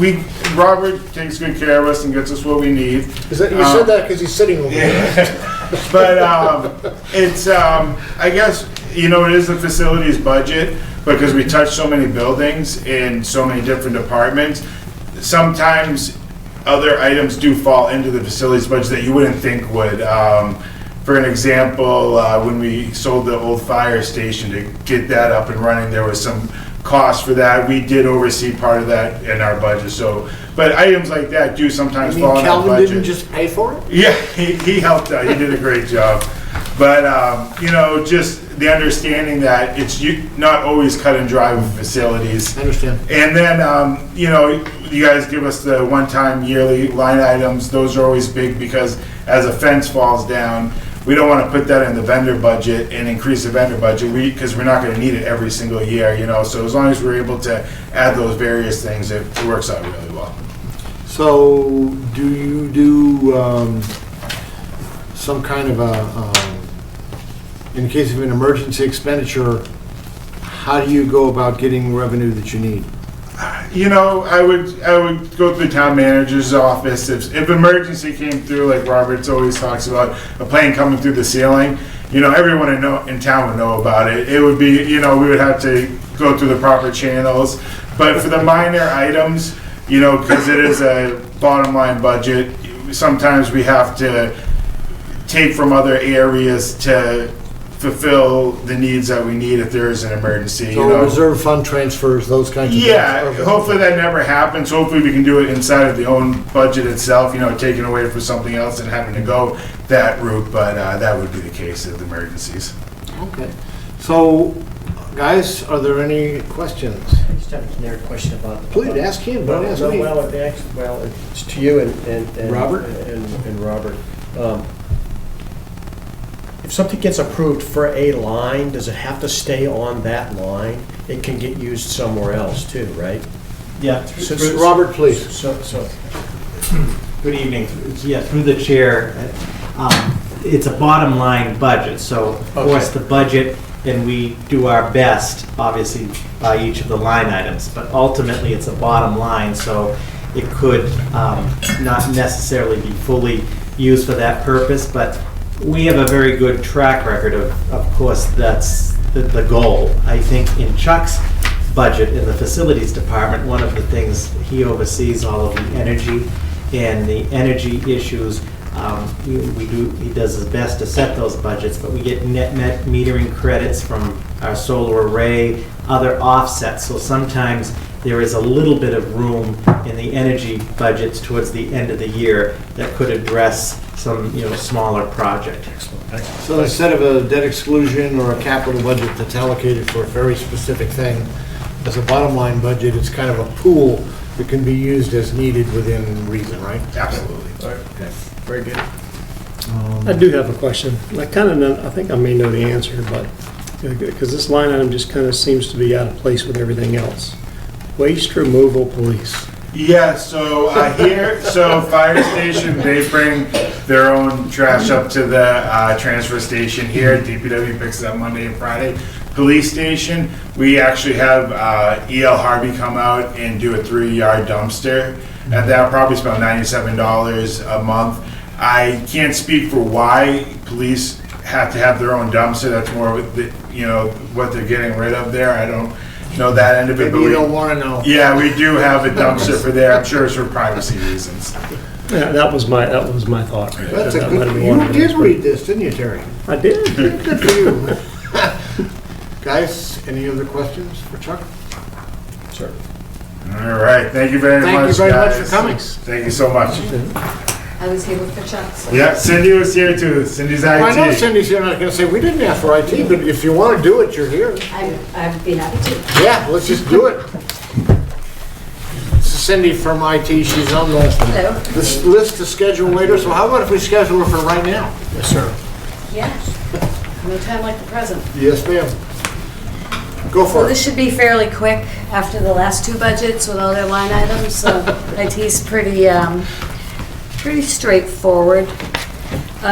Speaker 6: Robert takes good care of us and gets us what we need.
Speaker 1: Is that, you said that because he's sitting over there.
Speaker 6: But it's, I guess, it is the facilities budget because we touch so many buildings in so many different departments. Sometimes other items do fall into the facilities budget that you wouldn't think would. For an example, when we sold the old fire station, to get that up and running, there was some cost for that. We did oversee part of that in our budget. So, but items like that do sometimes fall in our budget.
Speaker 1: Calvin didn't just pay for it?
Speaker 6: Yeah, he helped out. He did a great job. But, just the understanding that it's not always cut and dry with facilities.
Speaker 1: I understand.
Speaker 6: And then, you guys give us the one-time yearly line items. Those are always big because as a fence falls down, we don't want to put that in the vendor budget and increase the vendor budget because we're not going to need it every single year, So as long as we're able to add those various things, it works out really well.
Speaker 1: So do you do some kind of in case of an emergency expenditure, how do you go about getting revenue that you need?
Speaker 6: I would go to the town manager's office. If emergency came through, like Roberts always talks about, a plane coming through the ceiling, everyone in town would know about it. It would be, we would have to go through the proper channels. But for the minor items, because it is a bottom line budget, sometimes we have to take from other areas to fulfill the needs that we need if there is an emergency.
Speaker 1: So reserve fund transfers, those kinds of things?
Speaker 6: Yeah, hopefully that never happens. Hopefully we can do it inside of the own budget itself, taking away for something else and having to go that route, but that would be the case of emergencies.
Speaker 1: Okay. So, guys, are there any questions?
Speaker 5: I just have a generic question about.
Speaker 1: Please ask him, don't ask me.
Speaker 5: Well, it's to you and
Speaker 1: Robert?
Speaker 5: And Robert. If something gets approved for a line, does it have to stay on that line? It can get used somewhere else too, right?
Speaker 7: Yeah.
Speaker 1: Robert, please.
Speaker 5: So,
Speaker 7: Good evening. Yeah, through the chair, it's a bottom line budget, so of course the budget, and we do our best, obviously, by each of the line items, but ultimately it's a bottom line, so it could not necessarily be fully used for that purpose, but we have a very good track record of course, that's the goal. I think in Chuck's budget in the facilities department, one of the things he oversees all of the energy and the energy issues. He does his best to set those budgets, but we get net metering credits from our solar array, other offsets. So sometimes there is a little bit of room in the energy budgets towards the end of the year that could address some, smaller project.
Speaker 1: So instead of a debt exclusion or a capital budget that's allocated for a very specific thing, as a bottom line budget, it's kind of a pool that can be used as needed within reason, right?
Speaker 6: Absolutely.
Speaker 5: Very good.
Speaker 3: I do have a question. I kind of know, I think I may know the answer, but, because this line item just kind of seems to be out of place with everything else. Waste removal police.
Speaker 6: Yeah, so fire station, they bring their own trash up to the transfer station here. DPW picks it up Monday and Friday. Police station, we actually have E.L. Harvey come out and do a 3-yard dumpster. And that'll probably spend $97 a month. I can't speak for why police have to have their own dumpster. That's more of the, what they're getting rid of there. I don't know that end of it.
Speaker 1: Maybe you don't want to know.
Speaker 6: Yeah, we do have a dumpster for there. I'm sure it's for privacy reasons.
Speaker 3: Yeah, that was my thought.
Speaker 1: That's a
Speaker 3: That might
Speaker 1: good,
Speaker 3: have been one
Speaker 1: you
Speaker 3: of
Speaker 1: did
Speaker 3: those,
Speaker 1: read this, didn't you, Terry?
Speaker 3: but I did.
Speaker 1: Good for you. Guys, any other questions for Chuck?
Speaker 3: Sure.
Speaker 6: All right, thank you very much,
Speaker 1: Thank you very much
Speaker 6: guys.
Speaker 1: for coming.
Speaker 6: Thank you so much.
Speaker 8: I was here with the Chuck. So.
Speaker 6: Yeah, Cindy was here too. Cindy's IT.
Speaker 1: I know Cindy's here, not going to say, we didn't ask for IT, but if you want to do it, you're here.
Speaker 8: I'd be happy to.
Speaker 1: Yeah, let's just do it. This is Cindy from IT, she's on
Speaker 8: Hello.
Speaker 1: this list to schedule later, so how about if we schedule her for right now?
Speaker 3: Yes, sir.
Speaker 8: Yeah. No time like the present.
Speaker 1: Yes, ma'am. Go
Speaker 8: So
Speaker 1: for
Speaker 8: this
Speaker 1: it.
Speaker 8: should be fairly quick after the last two budgets with all their line items. So IT's pretty straightforward.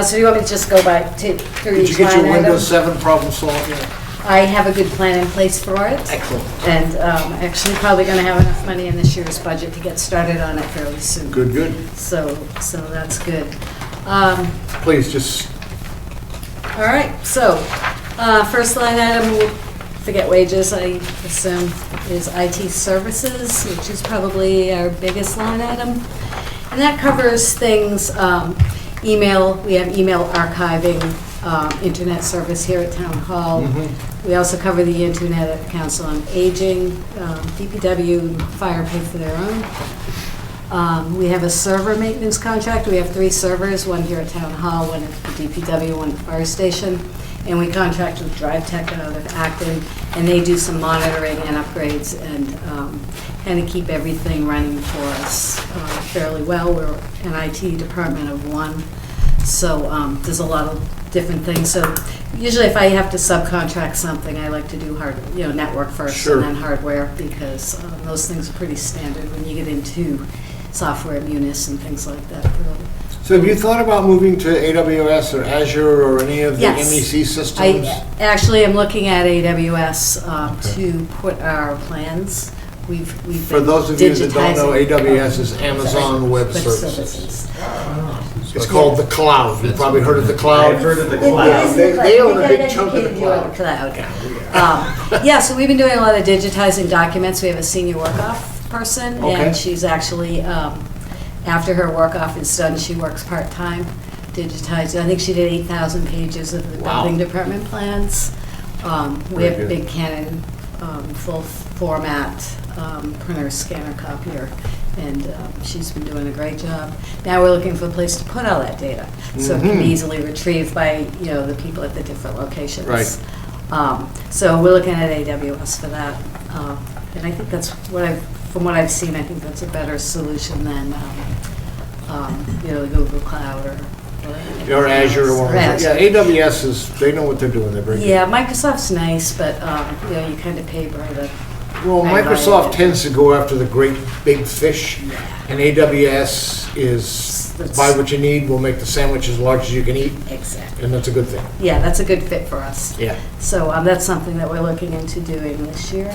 Speaker 8: So you want me to just go through
Speaker 1: Did
Speaker 8: each
Speaker 1: you get
Speaker 8: line
Speaker 1: your
Speaker 8: item?
Speaker 1: Windows 7 problem solved yet?
Speaker 8: I have a good plan in place for it.
Speaker 1: Excellent.
Speaker 8: And actually probably going to have enough money in this year's budget to get started on it fairly soon.
Speaker 1: Good, good.
Speaker 8: So that's good.
Speaker 1: Please, just,
Speaker 8: All right, so first line item, forget wages, I assume, is IT services, which is probably our biggest line item. And that covers things, email, we have email archiving, internet service here at Town Hall. We also cover the internet at the Council on Aging, DPW and fire pay for their own. We have a server maintenance contract. We have 3 servers, one here at Town Hall, one at the DPW, one at the fire station. And we contract with Drive Tech out of Acton, and they do some monitoring and upgrades and kind of keep everything running for us fairly well. We're an IT department of 1, so there's a lot of different things. So usually if I have to subcontract something, I like to do network first.
Speaker 1: Sure.
Speaker 8: And then hardware, because those things are pretty standard when you get into software, Munis and things like that. Really.
Speaker 1: so have you thought about moving to AWS or Azure or any of the
Speaker 8: Yes.
Speaker 1: MEC systems?
Speaker 8: I actually am looking at AWS to put our plans. We've
Speaker 1: For
Speaker 8: been
Speaker 1: those of you that don't know,
Speaker 8: digitizing
Speaker 1: AWS is Amazon Web
Speaker 8: web
Speaker 1: Services. It's called the cloud. You've probably heard of the cloud.
Speaker 7: I've heard of the
Speaker 8: It
Speaker 7: cloud.
Speaker 8: is
Speaker 1: They-
Speaker 8: the cloud.
Speaker 1: they own a
Speaker 8: We
Speaker 1: big
Speaker 8: got
Speaker 1: chunk of the
Speaker 8: educated you on
Speaker 1: cloud.
Speaker 8: cloud. Yeah, so we've been doing a lot of digitizing documents. We have a senior work-off person,
Speaker 1: Okay.
Speaker 8: and she's actually, after her work-off is done, she works part-time digitizing. I think she did 8,000 pages of the
Speaker 1: Wow.
Speaker 8: building department plans. We
Speaker 1: Very
Speaker 8: have a
Speaker 1: good.
Speaker 8: big Canon full format printer, scanner, copier, and she's been doing a great job. Now we're looking for a place to put all that data, so it can be easily retrieved by, the people at the different locations.
Speaker 1: Right.
Speaker 8: So we're looking at AWS for that. And I think that's from what I've seen, I think that's a better solution than, the Google Cloud or
Speaker 1: Or Azure or one of those.
Speaker 8: Azure.
Speaker 1: Yeah, AWS is, they know what they're doing. They're very good.
Speaker 8: Yeah, Microsoft's nice, but, you kind of pay by the.
Speaker 1: Well,
Speaker 8: Right,
Speaker 1: Microsoft
Speaker 8: right.
Speaker 1: tends to go after the great big fish, and AWS is
Speaker 8: That's-
Speaker 1: buy what you need, we'll make the sandwich as large as you can eat,
Speaker 8: Exactly.
Speaker 1: and that's a good thing.
Speaker 8: Yeah, that's a good fit for us.
Speaker 1: Yeah.
Speaker 8: So that's something that we're looking into doing this year.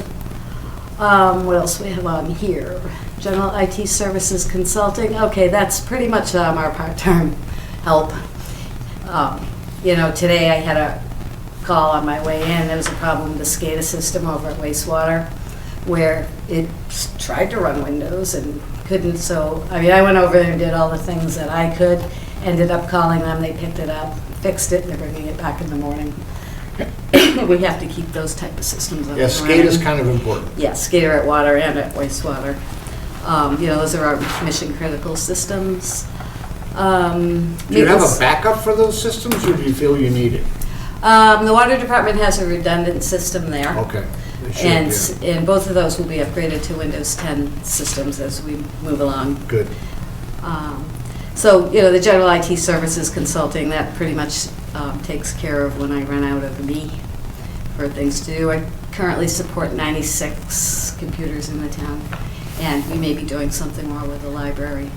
Speaker 8: What else we have on here? General IT services consulting. Okay, that's pretty much our part-time help. Today I had a call on my way in. There was a problem with the SCADA system over at wastewater where it tried to run Windows and couldn't. So, I went over there and did all the things that I could. Ended up calling them. They picked it up, fixed it, and they're bringing it back in the morning. We have to keep those type of systems up.
Speaker 1: Yeah,
Speaker 8: and
Speaker 1: SCADA's
Speaker 8: running.
Speaker 1: kind of important.
Speaker 8: Yeah, SCADA at water and at wastewater. Those are our mission critical systems.
Speaker 1: Do you have a backup for those systems, or do you feel you need it?
Speaker 8: The water department has a redundant system there.
Speaker 1: Okay. It should,
Speaker 8: And both of those will be upgraded to Windows 10 systems as we move along.
Speaker 1: Good.
Speaker 8: So, the general IT services consulting, that pretty much takes care of when I run out of me for things to do. I currently support 96 computers in the town, and we may be doing something more with the library.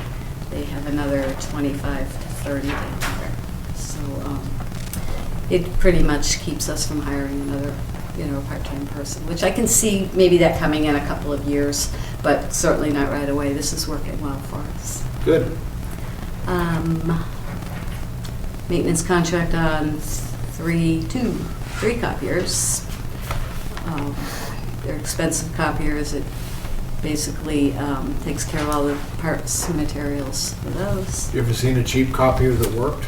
Speaker 8: They have another 25 to 30 down there. So it pretty much keeps us from hiring another part-time person, which I can see maybe that coming in a couple of years, but certainly not right away. This is working well for us.
Speaker 1: Good.
Speaker 8: Maintenance contract on three copiers. They're expensive copiers. It basically takes care of all the parts and materials for those.
Speaker 1: You ever seen a cheap copier that worked?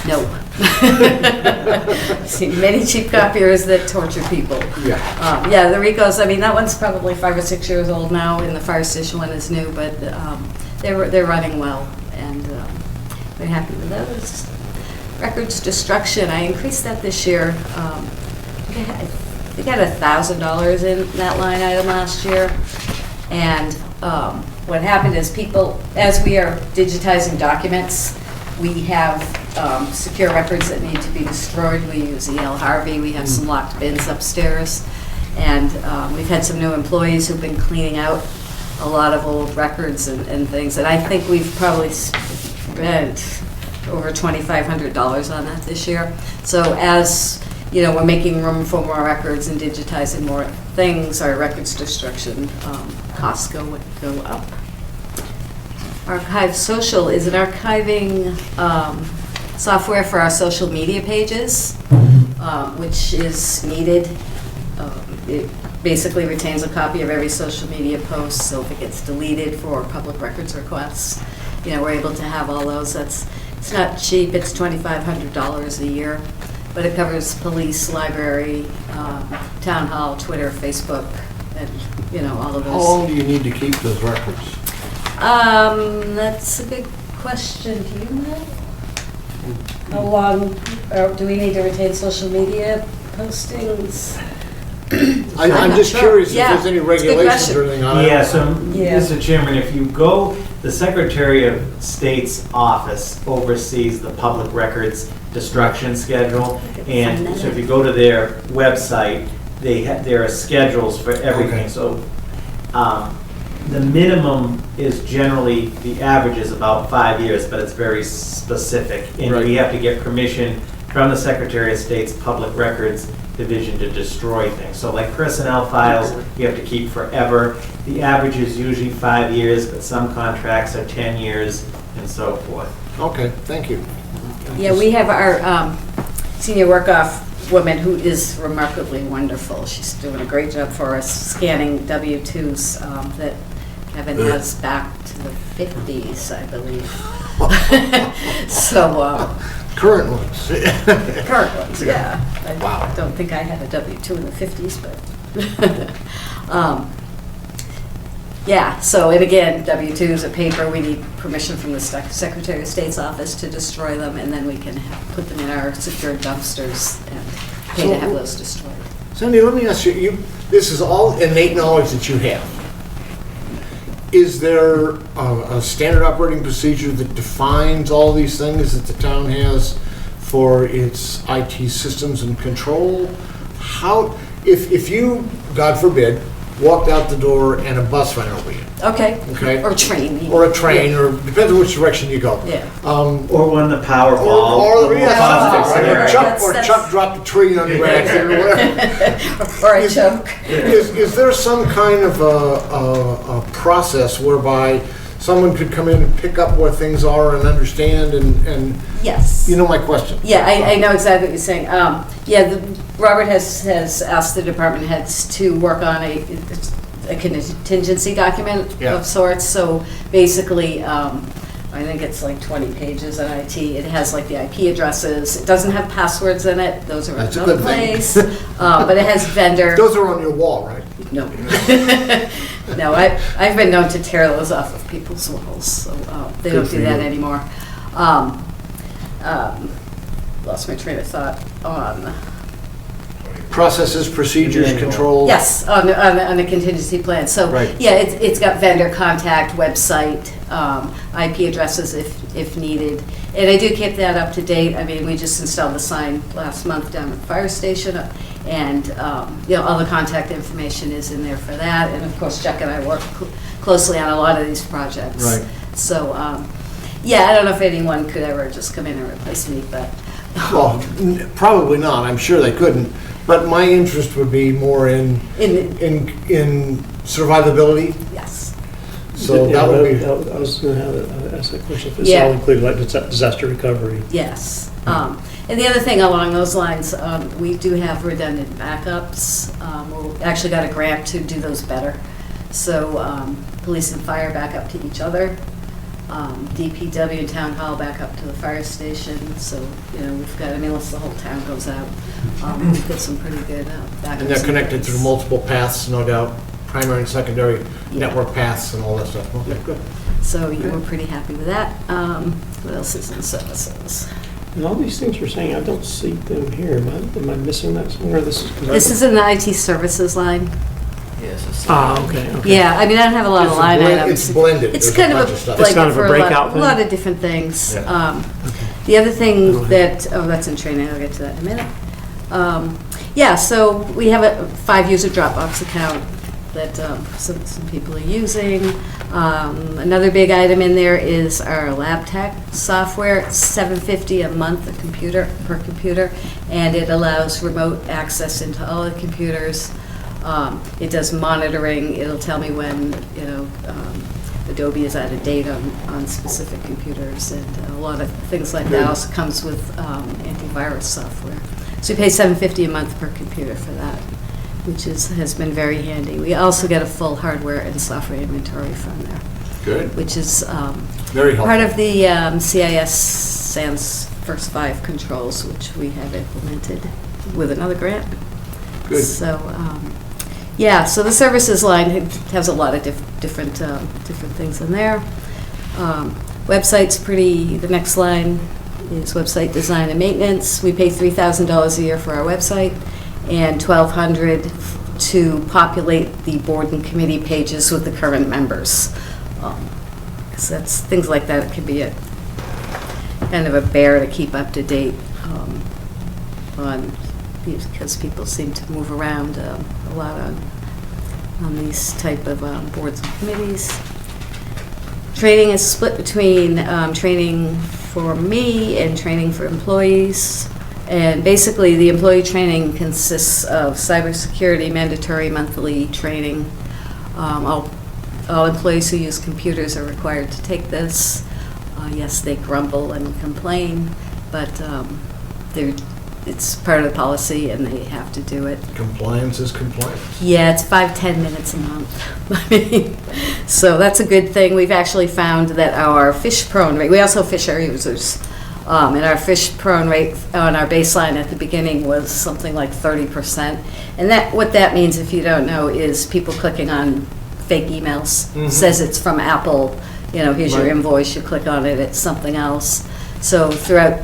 Speaker 8: No. I've seen many cheap copiers that torture people.
Speaker 1: Yeah.
Speaker 8: Yeah, the Ricos, that one's probably 5 or 6 years old now, and the fire station one is new, but they're running well, and we're happy with those. Records destruction, I increased that this year. I think I had $1,000 in that line item last year, and what happened is people, as we are digitizing documents, we have secure records that need to be destroyed. We use E.L. Harvey. We have some locked bins upstairs. And we've had some new employees who've been cleaning out a lot of old records and things. And I think we've probably spent over $2,500 on that this year. So as we're making room for more records and digitizing more things, our records destruction costs go up. Archive Social is an archiving software for our social media pages, which is needed. It basically retains a copy of every social media post, so if it gets deleted for public records requests, we're able to have all those. It's not cheap, it's $2,500 a year, but it covers police, library, town hall, Twitter, Facebook, and all of those.
Speaker 1: How long do you need to keep those records?
Speaker 8: That's a good question. Do you know? How long do we need to retain social media postings?
Speaker 1: I'm
Speaker 8: not
Speaker 1: just
Speaker 8: sure.
Speaker 1: curious if
Speaker 8: Yeah,
Speaker 1: there's any
Speaker 8: it's a good
Speaker 1: regulations or
Speaker 8: question.
Speaker 1: anything on it.
Speaker 7: Yeah, so,
Speaker 8: Yeah.
Speaker 7: Mr. Chairman, if you go, the Secretary of State's office oversees the public records destruction schedule. And so if you go to their website, there are schedules for everything.
Speaker 1: Okay.
Speaker 7: So the minimum is generally, the average is about 5 years, but it's very specific. And
Speaker 1: Right.
Speaker 7: we have to get permission from the Secretary of State's Public Records Division to destroy things. So like personnel files, you have to keep forever. The average is usually 5 years, but some contracts are 10 years and so forth.
Speaker 1: Okay, thank you.
Speaker 8: Yeah, we have our senior work-off woman who is remarkably wonderful. She's doing a great job for us, scanning W-2s that Kevin has back to the 50s, I believe. So,
Speaker 1: Current ones.
Speaker 8: current ones, yeah.
Speaker 1: Wow.
Speaker 8: I don't think I had a W-2 in the 50s, but, yeah, so, and again, W-2s are paper, we need permission from the Secretary of State's office to destroy them, and then we can put them in our secure dumpsters and pay to have those destroyed.
Speaker 1: Cindy, let me ask you, this is all innate knowledge that you have. Is there a standard operating procedure that defines all these things that the town has for its IT systems and control? How, if you, God forbid, walked out the door and a bus ran over you,
Speaker 8: Okay.
Speaker 1: Okay.
Speaker 8: Or train.
Speaker 1: or a train, or depends on which direction you go.
Speaker 8: Yeah.
Speaker 7: Or when the Powerball.
Speaker 1: Or, yeah,
Speaker 7: positive
Speaker 1: something, right? Or
Speaker 7: scenario.
Speaker 1: Chuck dropped a tree on your accident or whatever.
Speaker 8: Or a choke.
Speaker 1: Is there some kind of a process whereby someone could come in and pick up where things are and understand and
Speaker 8: Yes.
Speaker 1: you know my question?
Speaker 8: Yeah, I know exactly what you're saying. Robert has asked the department heads to work on a contingency document
Speaker 1: Yeah.
Speaker 8: of sorts. So basically, I think it's like 20 pages on IT. It has like the IP addresses. It doesn't have passwords in it. Those are in
Speaker 1: That's a
Speaker 8: another
Speaker 1: good thing.
Speaker 8: place. But it has vendor.
Speaker 1: Those are on your wall, right?
Speaker 8: No. No, I've been known to tear those off of people's walls, so they
Speaker 1: Good
Speaker 8: don't
Speaker 1: for
Speaker 8: do that
Speaker 1: you.
Speaker 8: anymore. Lost my train of thought on
Speaker 1: processes, procedures,
Speaker 2: Manual.
Speaker 1: controls.
Speaker 8: Yes, on the contingency plan. So,
Speaker 1: Right.
Speaker 8: yeah, it's got vendor contact, website, IP addresses if needed. And I do keep that up to date. I mean, we just installed the sign last month down at the fire station, and, all the contact information is in there for that. And of course, Chuck and I work closely on a lot of these projects.
Speaker 1: Right.
Speaker 8: So, I don't know if anyone could ever just come in and replace me, but.
Speaker 1: Well, probably not, I'm sure they couldn't, but my interest would be more in survivability,
Speaker 8: Yes.
Speaker 1: so
Speaker 3: Yeah,
Speaker 1: that would be,
Speaker 3: I was going to ask that question. If it's
Speaker 8: Yeah.
Speaker 3: all included, like disaster recovery.
Speaker 8: Yes. And the other thing along those lines, we do have redundant backups. We actually got a grant to do those better. So police and fire back up to each other. DPW and town hall back up to the fire station. So, we've got, unless the whole town goes out, we've got some pretty good backups.
Speaker 1: and they're
Speaker 8: in
Speaker 1: connected
Speaker 8: place.
Speaker 1: through multiple paths, no doubt, primary and secondary network paths and all that stuff. Okay, good.
Speaker 8: So you were pretty happy with that. What else is in services?
Speaker 3: And all these things you're saying, I don't see them here. Am I missing that somewhere?
Speaker 8: This is in the IT services line.
Speaker 4: Yes. it's-
Speaker 3: Okay.
Speaker 8: Yeah, I mean, I don't have a lot of line items.
Speaker 1: It's blended,
Speaker 8: It's
Speaker 1: there's a
Speaker 8: kind of
Speaker 1: bunch
Speaker 8: a
Speaker 1: of stuff.
Speaker 3: It's kind
Speaker 8: blanket
Speaker 3: of a
Speaker 8: for
Speaker 3: breakout
Speaker 8: a
Speaker 3: thing?
Speaker 8: lot of different things.
Speaker 1: Yeah.
Speaker 8: The other thing that, that's in training, I'll get to that in a minute. So we have a 5-user Dropbox account that some people are using. Another big item in there is our lab tech software. It's $750 a month per computer, and it allows remote access into all the computers. It does monitoring. It'll tell me when, Adobe is out of date on specific computers, and a lot of things like that. Also comes with antivirus software. So we pay $750 a month per computer for that, which has been very handy. We also get a full hardware and software inventory from there,
Speaker 1: Good,
Speaker 8: which is
Speaker 1: very helpful.
Speaker 8: part of the CIS SANS First 5 controls, which we have implemented with another grant.
Speaker 1: Good.
Speaker 8: So, so the services line has a lot of different things in there. Website's the next line is website design and maintenance. We pay $3,000 a year for our website and $1,200 to populate the board and committee pages with the current members. Because that's things like that. It can be a kind of a bear to keep up to date on, because people seem to move around a lot on these type of boards and committees. Training is split between training for me and training for employees. And basically, the employee training consists of cybersecurity mandatory monthly training. All employees who use computers are required to take this. Yes, they grumble and complain, but it's part of the policy and they have to do it.
Speaker 1: Compliance is compliance.
Speaker 8: Yeah, it's 5-10 minutes a month. So that's a good thing. We've actually found that our fish prone rate, we also fish our users, and our fish prone rate on our baseline at the beginning was something like 30%. And what that means, if you don't know, is people clicking on fake emails. Says it's from Apple, here's your invoice, you click on it, it's something else. So throughout,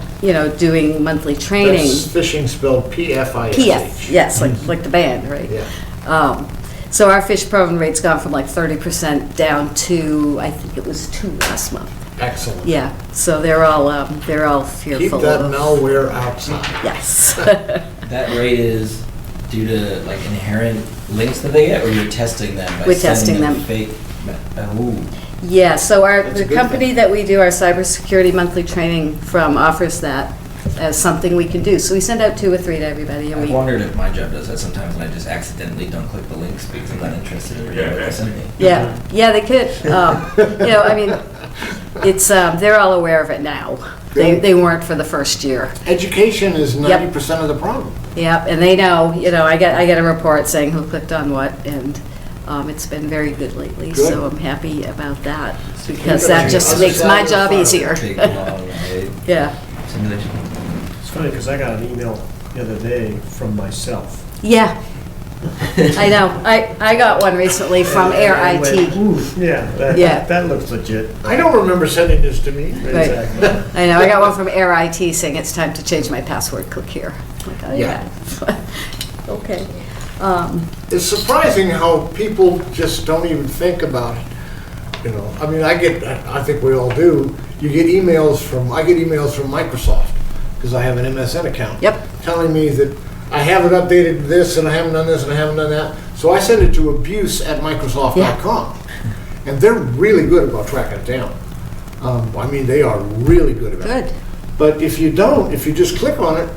Speaker 8: doing monthly training.
Speaker 1: That's phishing spelled P-F-I-S-H.
Speaker 8: PF, yes, like the band, right?
Speaker 1: Yeah.
Speaker 8: So our fish prone rate's gone from like 30% down to, I think it was 2 last month.
Speaker 1: Excellent.
Speaker 8: Yeah, so they're all fearful.
Speaker 1: Keep that
Speaker 8: of-
Speaker 1: malware outside.
Speaker 8: Yes.
Speaker 4: That rate is due to like inherent links that they get, or you're testing them by
Speaker 8: We're
Speaker 4: sending
Speaker 8: testing them.
Speaker 4: fake. Ooh.
Speaker 8: Yeah, so
Speaker 1: That's a
Speaker 8: the
Speaker 1: good
Speaker 8: company
Speaker 1: thing.
Speaker 8: that we do our cybersecurity monthly training from offers that as something we can do. So we send out 2 or 3 to everybody, and
Speaker 4: I've
Speaker 8: we,
Speaker 4: wondered if my job does that sometimes, and I just accidentally don't click the links because I'm not interested in reading what they send me.
Speaker 8: yeah, they could. It's they're all aware of it now. They weren't for the first year.
Speaker 1: Education is
Speaker 8: Yep.
Speaker 1: 90% of the problem.
Speaker 8: Yep, and they know. I get a report saying who clicked on what, and it's been very good lately.
Speaker 1: Good.
Speaker 8: So I'm happy about that because that just
Speaker 1: Other
Speaker 8: makes
Speaker 1: side
Speaker 8: my
Speaker 1: of the
Speaker 8: job
Speaker 1: file.
Speaker 8: easier.
Speaker 4: Big, long, right?
Speaker 8: Yeah,
Speaker 4: Simulation.
Speaker 2: It's funny, because I got an email the other day from myself.
Speaker 8: yeah. I know. I got one recently from Air
Speaker 2: And I went,
Speaker 8: IT.
Speaker 2: "Ooh, yeah,
Speaker 8: Yeah.
Speaker 2: that looks legit."
Speaker 1: I don't remember sending this to me.
Speaker 8: Right.
Speaker 2: Exactly.
Speaker 8: I know. I got one from Air IT saying it's time to change my password. Click here. I'm like, oh,
Speaker 1: Yeah.
Speaker 8: yeah. Okay.
Speaker 1: It's surprising how people just don't even think about it, you know? I mean, I think we all do. I get emails from Microsoft, because I have an MSN account.
Speaker 8: Yep.
Speaker 1: Telling me that I haven't updated this, and I haven't done this, and I haven't done that. So I send it to abuse@microsoft.com. And they're really good about tracking it down. I mean, they are really good about it.
Speaker 8: Good.
Speaker 1: But if you just click on it,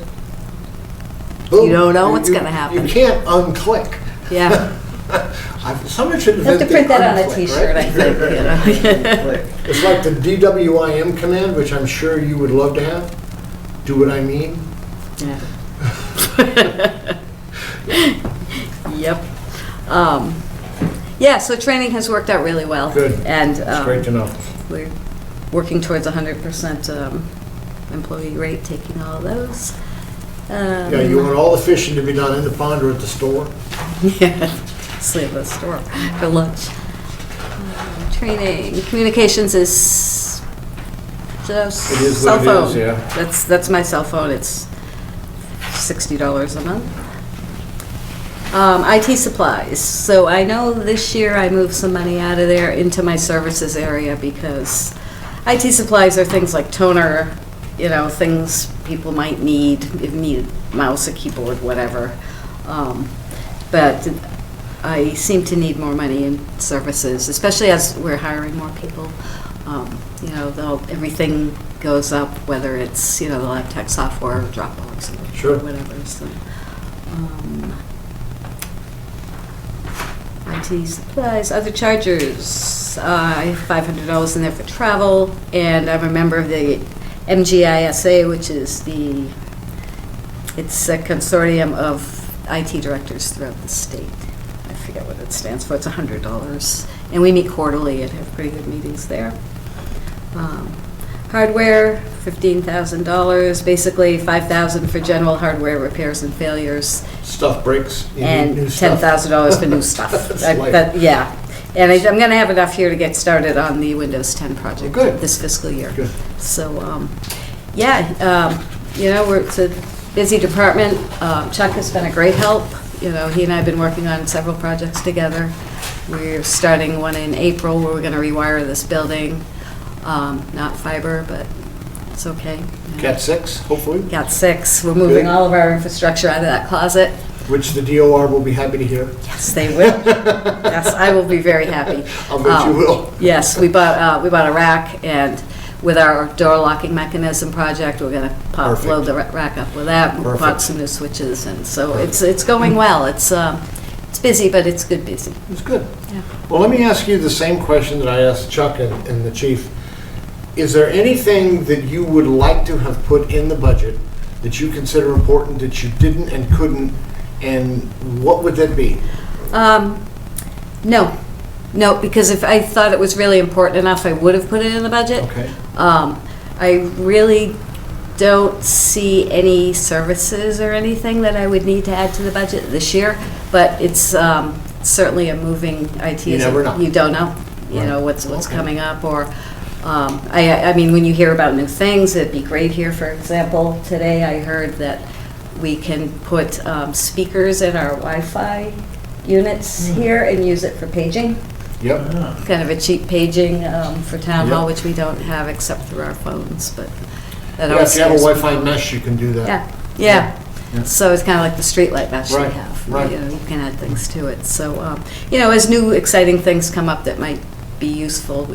Speaker 1: boom.
Speaker 8: You don't know what's gonna happen.
Speaker 1: You can't unclick.
Speaker 8: Yeah.
Speaker 1: Someone should
Speaker 8: You have
Speaker 1: invent
Speaker 8: to print
Speaker 1: the
Speaker 8: that on a
Speaker 1: unclick,
Speaker 8: t-shirt,
Speaker 1: right?
Speaker 8: I think, you know.
Speaker 1: It's like the DWIM command, which I'm sure you would love to have. Do what I mean?
Speaker 8: Yeah. Yep. Yeah, so training has worked out really well.
Speaker 1: Good.
Speaker 8: And
Speaker 1: It's great to know.
Speaker 8: we're working towards 100% employee rate, taking all of those.
Speaker 1: Yeah, you want all the fishing to be done in the pond or at the store?
Speaker 8: Yeah, sleep at the store for lunch. Training, communications is just
Speaker 1: It is
Speaker 8: cell
Speaker 1: what it is,
Speaker 8: phone.
Speaker 1: yeah.
Speaker 8: That's my cell phone. It's $60 a month. IT supplies. So I know this year I moved some money out of there into my services area because IT supplies are things like toner, you know, things people might need, if you need a mouse, a keyboard, whatever. But I seem to need more money in services, especially as we're hiring more people. You know, everything goes up, whether it's, you know, the lab tech software or Dropbox or
Speaker 1: Sure.
Speaker 8: whatever. So, IT supplies, other chargers. I have $500 in there for travel, and I'm a member of the MGISA, which is it's a consortium of IT directors throughout the state. I forget what it stands for. It's $100, and we meet quarterly and have pretty good meetings there. Hardware, $15,000, basically $5,000 for general hardware repairs and failures,
Speaker 1: Stuff breaks, you need
Speaker 8: and
Speaker 1: new stuff.
Speaker 8: $10,000 for new stuff.
Speaker 1: That's life.
Speaker 8: Yeah, and I'm going to have enough here to get started on the Windows 10 project
Speaker 1: Good.
Speaker 8: this fiscal year.
Speaker 1: Good.
Speaker 8: So, yeah, you know, it's a busy department. Chuck has been a great help. You know, he and I have been working on several projects together. We're starting one in April where we're going to rewire this building. Not fiber, but it's okay.
Speaker 1: Cat 6, hopefully,
Speaker 8: Got 6. We're moving
Speaker 1: Good.
Speaker 8: all of our infrastructure out of that closet.
Speaker 1: which the DOR will be happy to hear.
Speaker 8: Yes, they will. Yes, I will be very happy.
Speaker 1: I'll bet you will.
Speaker 8: Yes, we bought a rack, and with our door locking mechanism project, we're gonna
Speaker 1: Perfect.
Speaker 8: load the rack up with that. We bought
Speaker 1: Perfect.
Speaker 8: some new switches, and so it's going well. It's busy, but it's good busy.
Speaker 1: It's good.
Speaker 8: Yeah.
Speaker 1: Well, let me ask you the same question that I asked Chuck and the chief. Is there anything that you would like to have put in the budget that you consider important that you didn't and couldn't, and what would that be?
Speaker 8: No, because if I thought it was really important enough, I would have put it in the budget.
Speaker 1: Okay.
Speaker 8: I really don't see any services or anything that I would need to add to the budget this year, but it's certainly a moving IT.
Speaker 1: You never know.
Speaker 8: You don't know, you know, what's
Speaker 1: Okay.
Speaker 8: coming up, or, I mean, when you hear about new things, it'd be great here, for example, today I heard that we can put speakers in our Wi-Fi units here and use it for paging.
Speaker 1: Yep.
Speaker 8: Kind of a cheap paging for town hall,
Speaker 1: Yep.
Speaker 8: which we don't have except through our phones, but that
Speaker 1: Yeah,
Speaker 8: always
Speaker 1: if you have a
Speaker 8: scares me.
Speaker 1: Wi-Fi mesh, you can do that.
Speaker 8: Yeah.
Speaker 1: Yeah.
Speaker 8: So it's kind of like the streetlight mesh we
Speaker 1: Right,
Speaker 8: have.
Speaker 1: right.
Speaker 8: You know, you can add things to it. So, you know, as new exciting things come up that might be useful,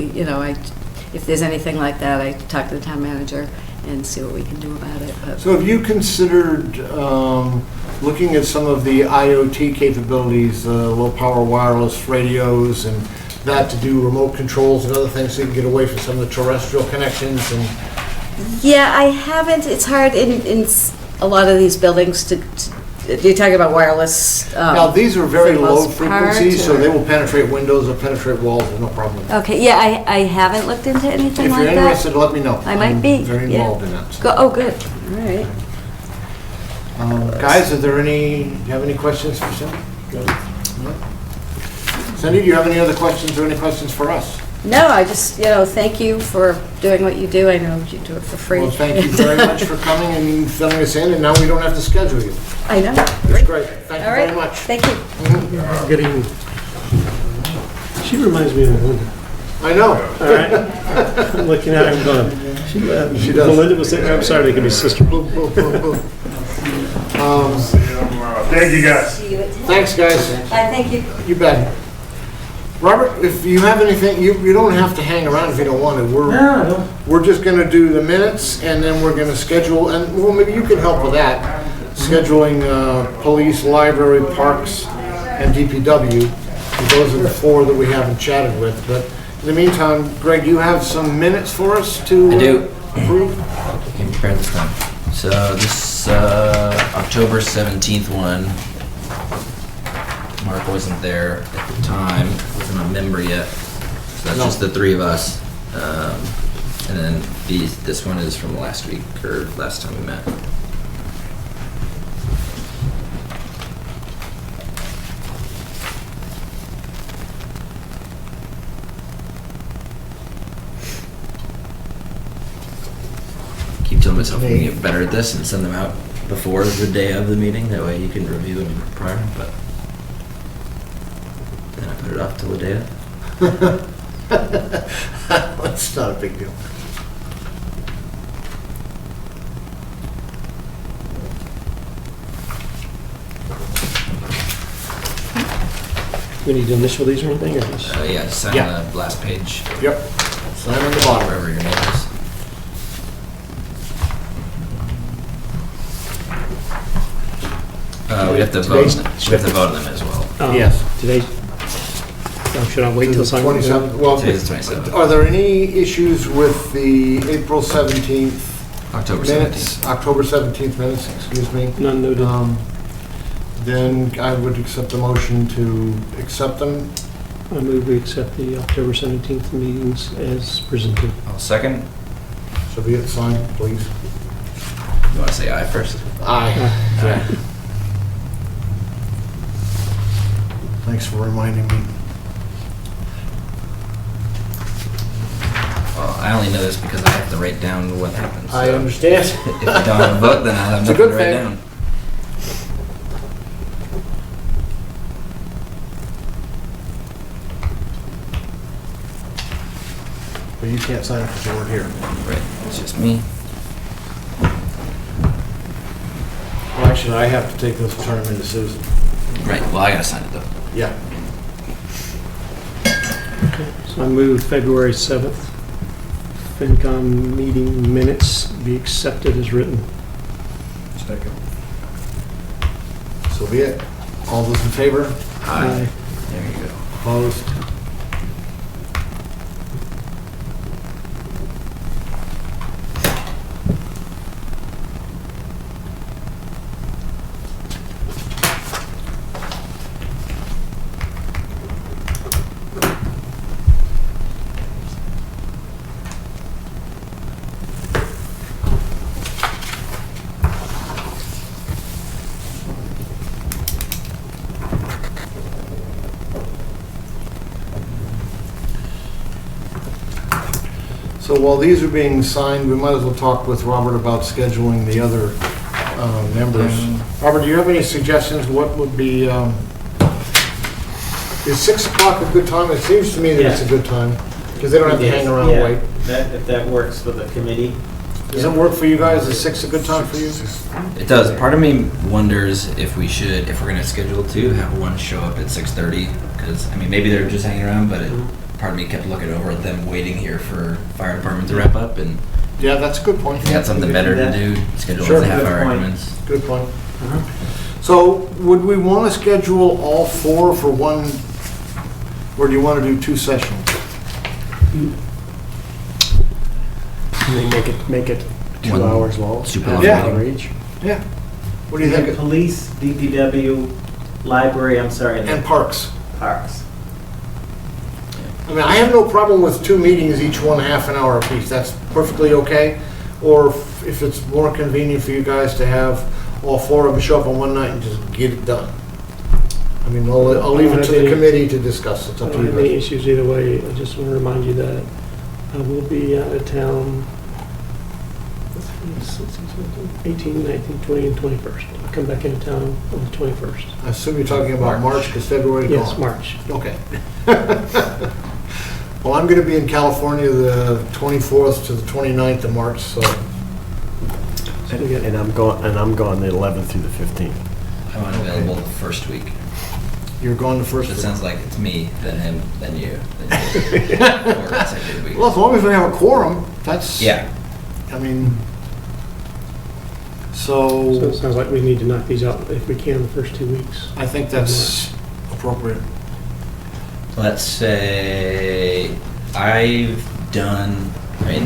Speaker 8: if there's anything like that, I talk to the town manager and see what we can do about it. But
Speaker 1: So have you considered looking at some of the IoT capabilities, low-power wireless radios and that to do remote controls and other things so you can get away from some of the terrestrial connections and...
Speaker 8: yeah, I haven't. It's hard in a lot of these buildings to you're talking about wireless.
Speaker 1: Now, these are very
Speaker 8: for the
Speaker 1: low
Speaker 8: most
Speaker 1: frequencies,
Speaker 8: part,
Speaker 1: so
Speaker 8: or-
Speaker 1: they will penetrate windows or penetrate walls, there's no problem with that.
Speaker 8: Okay, yeah, I haven't looked into anything
Speaker 1: If
Speaker 8: like
Speaker 1: you're
Speaker 8: that.
Speaker 1: interested, let me know.
Speaker 8: I might
Speaker 1: I'm
Speaker 8: be,
Speaker 1: very
Speaker 8: yeah.
Speaker 1: involved in that. so.
Speaker 8: Oh, good. All right.
Speaker 1: Guys, do you have any questions for Cindy? No? Cindy, do you have any other questions or any questions for us?
Speaker 8: No, I just, thank you for doing what you do. I know you do it for free.
Speaker 1: Well, thank you very much for coming and filling us in, and now we don't have to schedule you.
Speaker 8: I know.
Speaker 1: It's great. Thank you
Speaker 8: All right.
Speaker 1: very much.
Speaker 8: Thank you.
Speaker 3: Getting, she reminds me of Melinda.
Speaker 1: I know.
Speaker 3: All right. I'm looking at her and going, she
Speaker 1: She does.
Speaker 3: Melinda was there. I'm sorry, they could be sisters.
Speaker 1: Boom, boom, boom, boom.
Speaker 6: Thank you, guys.
Speaker 8: See you at 10.
Speaker 1: Thanks, guys.
Speaker 8: Bye, thank you.
Speaker 1: You bet. Robert, if you have anything, you don't have to hang around if you don't want to. We're just gonna do the minutes, and then we're gonna schedule, and, well, maybe you can help with that. Scheduling, police, library, parks, and DPW. Those are the 4 that we haven't chatted with, but in the meantime, Greg, you have some minutes for us to
Speaker 4: I do.
Speaker 1: approve?
Speaker 4: Came prepared this time. So this October 17th one, Mark wasn't there at the time, wasn't a member yet. So that's
Speaker 1: No.
Speaker 4: just the 3 of us. And then this one is from last week, or last time we met. Keep telling myself I'm gonna get better at this and send them out before the day of the meeting. That way you can review them prior, but then I put it off till the day of.
Speaker 1: That's not a big deal.
Speaker 3: We need to initial these or anything, or just?
Speaker 4: Yeah, sign
Speaker 1: Yeah.
Speaker 4: the last page,
Speaker 1: Yep. Sign on the bottom.
Speaker 4: wherever your name is. We have to vote. We have to vote on them as well.
Speaker 1: Yes.
Speaker 3: Today, should I wait till sign?
Speaker 1: 27th. Well,
Speaker 4: Today's the 27th.
Speaker 1: are there any issues with the April 17th
Speaker 4: October
Speaker 1: minutes?
Speaker 4: 17th.
Speaker 1: October 17th minutes, excuse me.
Speaker 3: None noted.
Speaker 1: Then I would accept the motion to accept them.
Speaker 3: I move we accept the October 17th meetings as presented.
Speaker 4: I'll second.
Speaker 1: So be it signed, please.
Speaker 4: You want to say aye first?
Speaker 1: Aye.
Speaker 4: Aye.
Speaker 1: Thanks for reminding me.
Speaker 4: Well, I only know this because I have to write down what happens.
Speaker 1: I
Speaker 4: so
Speaker 1: understand.
Speaker 4: If you don't have a vote, then I'll have
Speaker 1: It's a
Speaker 4: nothing to
Speaker 1: good
Speaker 4: write
Speaker 1: thing.
Speaker 4: down.
Speaker 1: But you can't sign it because you weren't here.
Speaker 4: Right, it's just me.
Speaker 1: Well, actually, I have to take this and turn them into Susan.
Speaker 4: Right, well, I gotta sign it though.
Speaker 1: Yeah.
Speaker 3: So I move February 7th, FinCom meeting minutes be accepted as written.
Speaker 1: Second. So be it. All those in favor?
Speaker 3: Aye.
Speaker 4: There you go.
Speaker 1: Opposed? So while these are being signed, we might as well talk with Robert about scheduling the other members. Robert, do you have any suggestions? What would be, is 6 o'clock a good time? It seems to me that it's a good time, because they don't have to hang around and wait.
Speaker 7: If that works for the committee.
Speaker 1: Does it work for you guys? Is 6 a good time for you?
Speaker 4: It does. Part of me wonders if we should, if we're gonna schedule 2, have one show up at 6:30. Because, I mean, maybe they're just hanging around, but part of me kept looking over at them waiting here for fire department to wrap up. And
Speaker 1: Yeah, that's a good point.
Speaker 4: if they had something better to do, schedule
Speaker 1: Sure,
Speaker 4: as a half
Speaker 7: good
Speaker 4: hour
Speaker 7: point.
Speaker 4: increments.
Speaker 1: Good point. So would we want to schedule all 4 for one, or do you want to do 2 sessions?
Speaker 5: And they make it 2
Speaker 4: One
Speaker 5: hours long.
Speaker 4: super
Speaker 5: half
Speaker 1: long
Speaker 5: an hour
Speaker 4: meeting.
Speaker 5: each.
Speaker 1: Yeah. What do you think?
Speaker 7: Police, DPW, library, I'm sorry,
Speaker 1: And
Speaker 7: and
Speaker 1: parks.
Speaker 7: parks.
Speaker 1: I mean, I have no problem with 2 meetings, each one half an hour apiece. That's perfectly okay. Or if it's more convenient for you guys to have all 4 of them show up on one night and just get it done. I mean, I'll leave it to the committee to discuss. It's
Speaker 3: I
Speaker 1: up to
Speaker 3: don't have any
Speaker 1: you.
Speaker 3: issues either way. I just want to remind you that I will be out of town 18, 19, 20, and 21st. I'll come back into town on the 21st.
Speaker 1: I assume you're talking about March, because February's gone.
Speaker 3: Yes, March.
Speaker 1: Okay. Well, I'm going to be in California the 24th to the 29th of March, so
Speaker 5: And I'm gone the 11th through the 15th.
Speaker 4: I'm unavailable the first week.
Speaker 1: you're going the first
Speaker 4: It
Speaker 1: week.
Speaker 4: sounds like it's me, then him, then you, then you. 4 consecutive weeks.
Speaker 1: Well, as long as we have a quorum, that's...
Speaker 4: Yeah,
Speaker 1: I mean,
Speaker 3: So it
Speaker 1: so
Speaker 3: sounds like we need to knock these out if we can the first 2 weeks.
Speaker 1: I think that's appropriate.
Speaker 4: let's say I've done, I mean,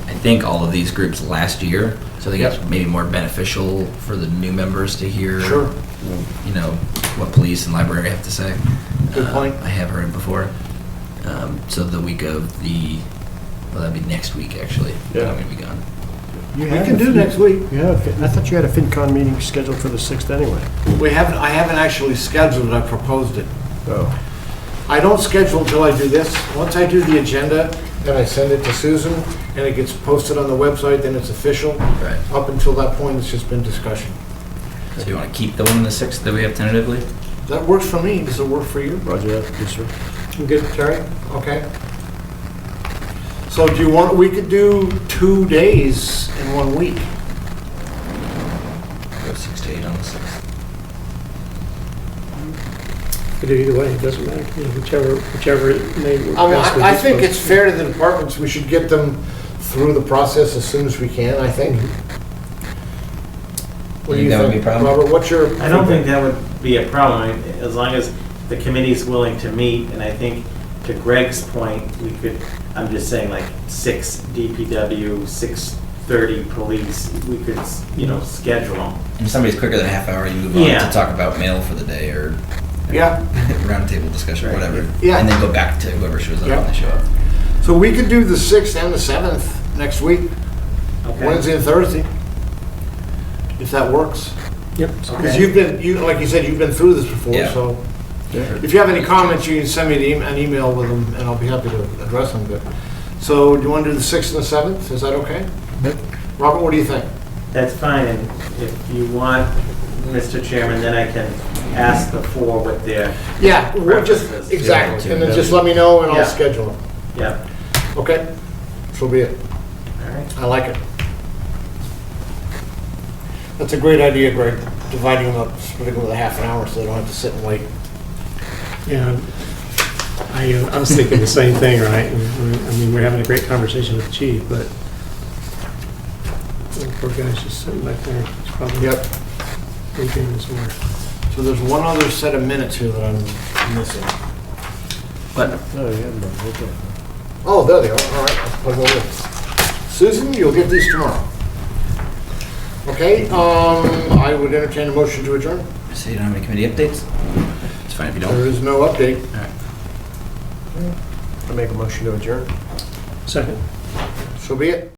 Speaker 4: I think all of these groups last year, so I think it's maybe more beneficial for the new members to hear,
Speaker 1: Sure.
Speaker 4: you know, what police and library have to say.
Speaker 1: Good point.
Speaker 4: I have heard before. So the week of well, that'd be next week, actually.
Speaker 5: Yeah.
Speaker 4: I'm gonna be gone.
Speaker 1: We can do next week.
Speaker 5: Yeah, I thought you had a FinCon meeting scheduled for the 6th anyway.
Speaker 1: I haven't actually scheduled it, I proposed it.
Speaker 5: Oh.
Speaker 1: I don't schedule until I do this. Once I do the agenda, then I send it to Susan, and it gets posted on the website, then it's official.
Speaker 4: Right.
Speaker 1: Up until that point, it's just been discussion.
Speaker 4: So you want to keep the one on the 6th that we have tentatively?
Speaker 1: That works for me. Does it work for you?
Speaker 5: Roger that, yes, sir.
Speaker 1: You good, Terry? Okay. So do you want, we could do 2 days in 1 week.
Speaker 4: Go 6 to 8 on the 6th.
Speaker 3: We do either way, it doesn't matter to me, whichever it may work
Speaker 1: I mean,
Speaker 3: best with
Speaker 1: I
Speaker 3: this
Speaker 1: think
Speaker 3: person.
Speaker 1: it's fair to the departments. We should get them through the process as soon as we can, I think. What do
Speaker 4: You
Speaker 1: you
Speaker 4: think that would
Speaker 1: think?
Speaker 4: be a problem?
Speaker 1: Robert, what's your?
Speaker 7: I don't think that would be a problem, I mean, as long as the committee's willing to meet, and I think to Greg's point, we could, I'm just saying like 6 DPW, 6:30 police, we could, you know, schedule them.
Speaker 4: And if somebody's quicker than a half hour, you move on
Speaker 7: Yeah.
Speaker 4: to talk about mail for the day or
Speaker 1: Yeah.
Speaker 4: roundtable discussion,
Speaker 7: Right.
Speaker 4: whatever.
Speaker 1: Yeah.
Speaker 4: And then go back to whoever shows up
Speaker 1: Yeah.
Speaker 4: when they show up.
Speaker 1: So we could do the 6th and the 7th next week,
Speaker 7: Okay.
Speaker 1: Wednesday and Thursday, if that works.
Speaker 3: Yep.
Speaker 1: Because
Speaker 7: Okay.
Speaker 1: you've been, like you said, you've been through this before,
Speaker 4: Yeah.
Speaker 1: so if you have any comments, you can send me an email with them, and I'll be happy to address them. But so, do you want to do the 6th and the 7th? Is that okay? Robert, what do you think?
Speaker 7: That's fine, and if you want, Mr. Chairman, then I can ask the 4 what their,
Speaker 1: Yeah, we're just
Speaker 7: Preferences.
Speaker 1: exactly, and then just let me know, and I'll
Speaker 7: Yeah.
Speaker 1: schedule it.
Speaker 7: yeah,
Speaker 1: Okay, so be it.
Speaker 7: all right.
Speaker 1: I like it. That's a great idea, Greg. Dividing them up, splitting them with a half an hour, so they don't have to sit and wait.
Speaker 3: Yeah, I was thinking the same thing, right? I mean, we're having a great conversation with the chief, but the poor guy's just sitting back there. He's probably
Speaker 1: Yep.
Speaker 3: thinking this more.
Speaker 1: So there's one other set of minutes here that I'm missing.
Speaker 4: But
Speaker 5: Oh, yeah, no, okay.
Speaker 1: Oh, there they are. All right, I'll plug over. Susan, you'll get these tomorrow. Okay, I would entertain a motion to adjourn.
Speaker 4: so you don't have any committee updates? It's fine if you
Speaker 1: There
Speaker 4: don't.
Speaker 1: is no update.
Speaker 4: All right.
Speaker 5: I make a motion to adjourn.
Speaker 3: Second.
Speaker 1: So be it.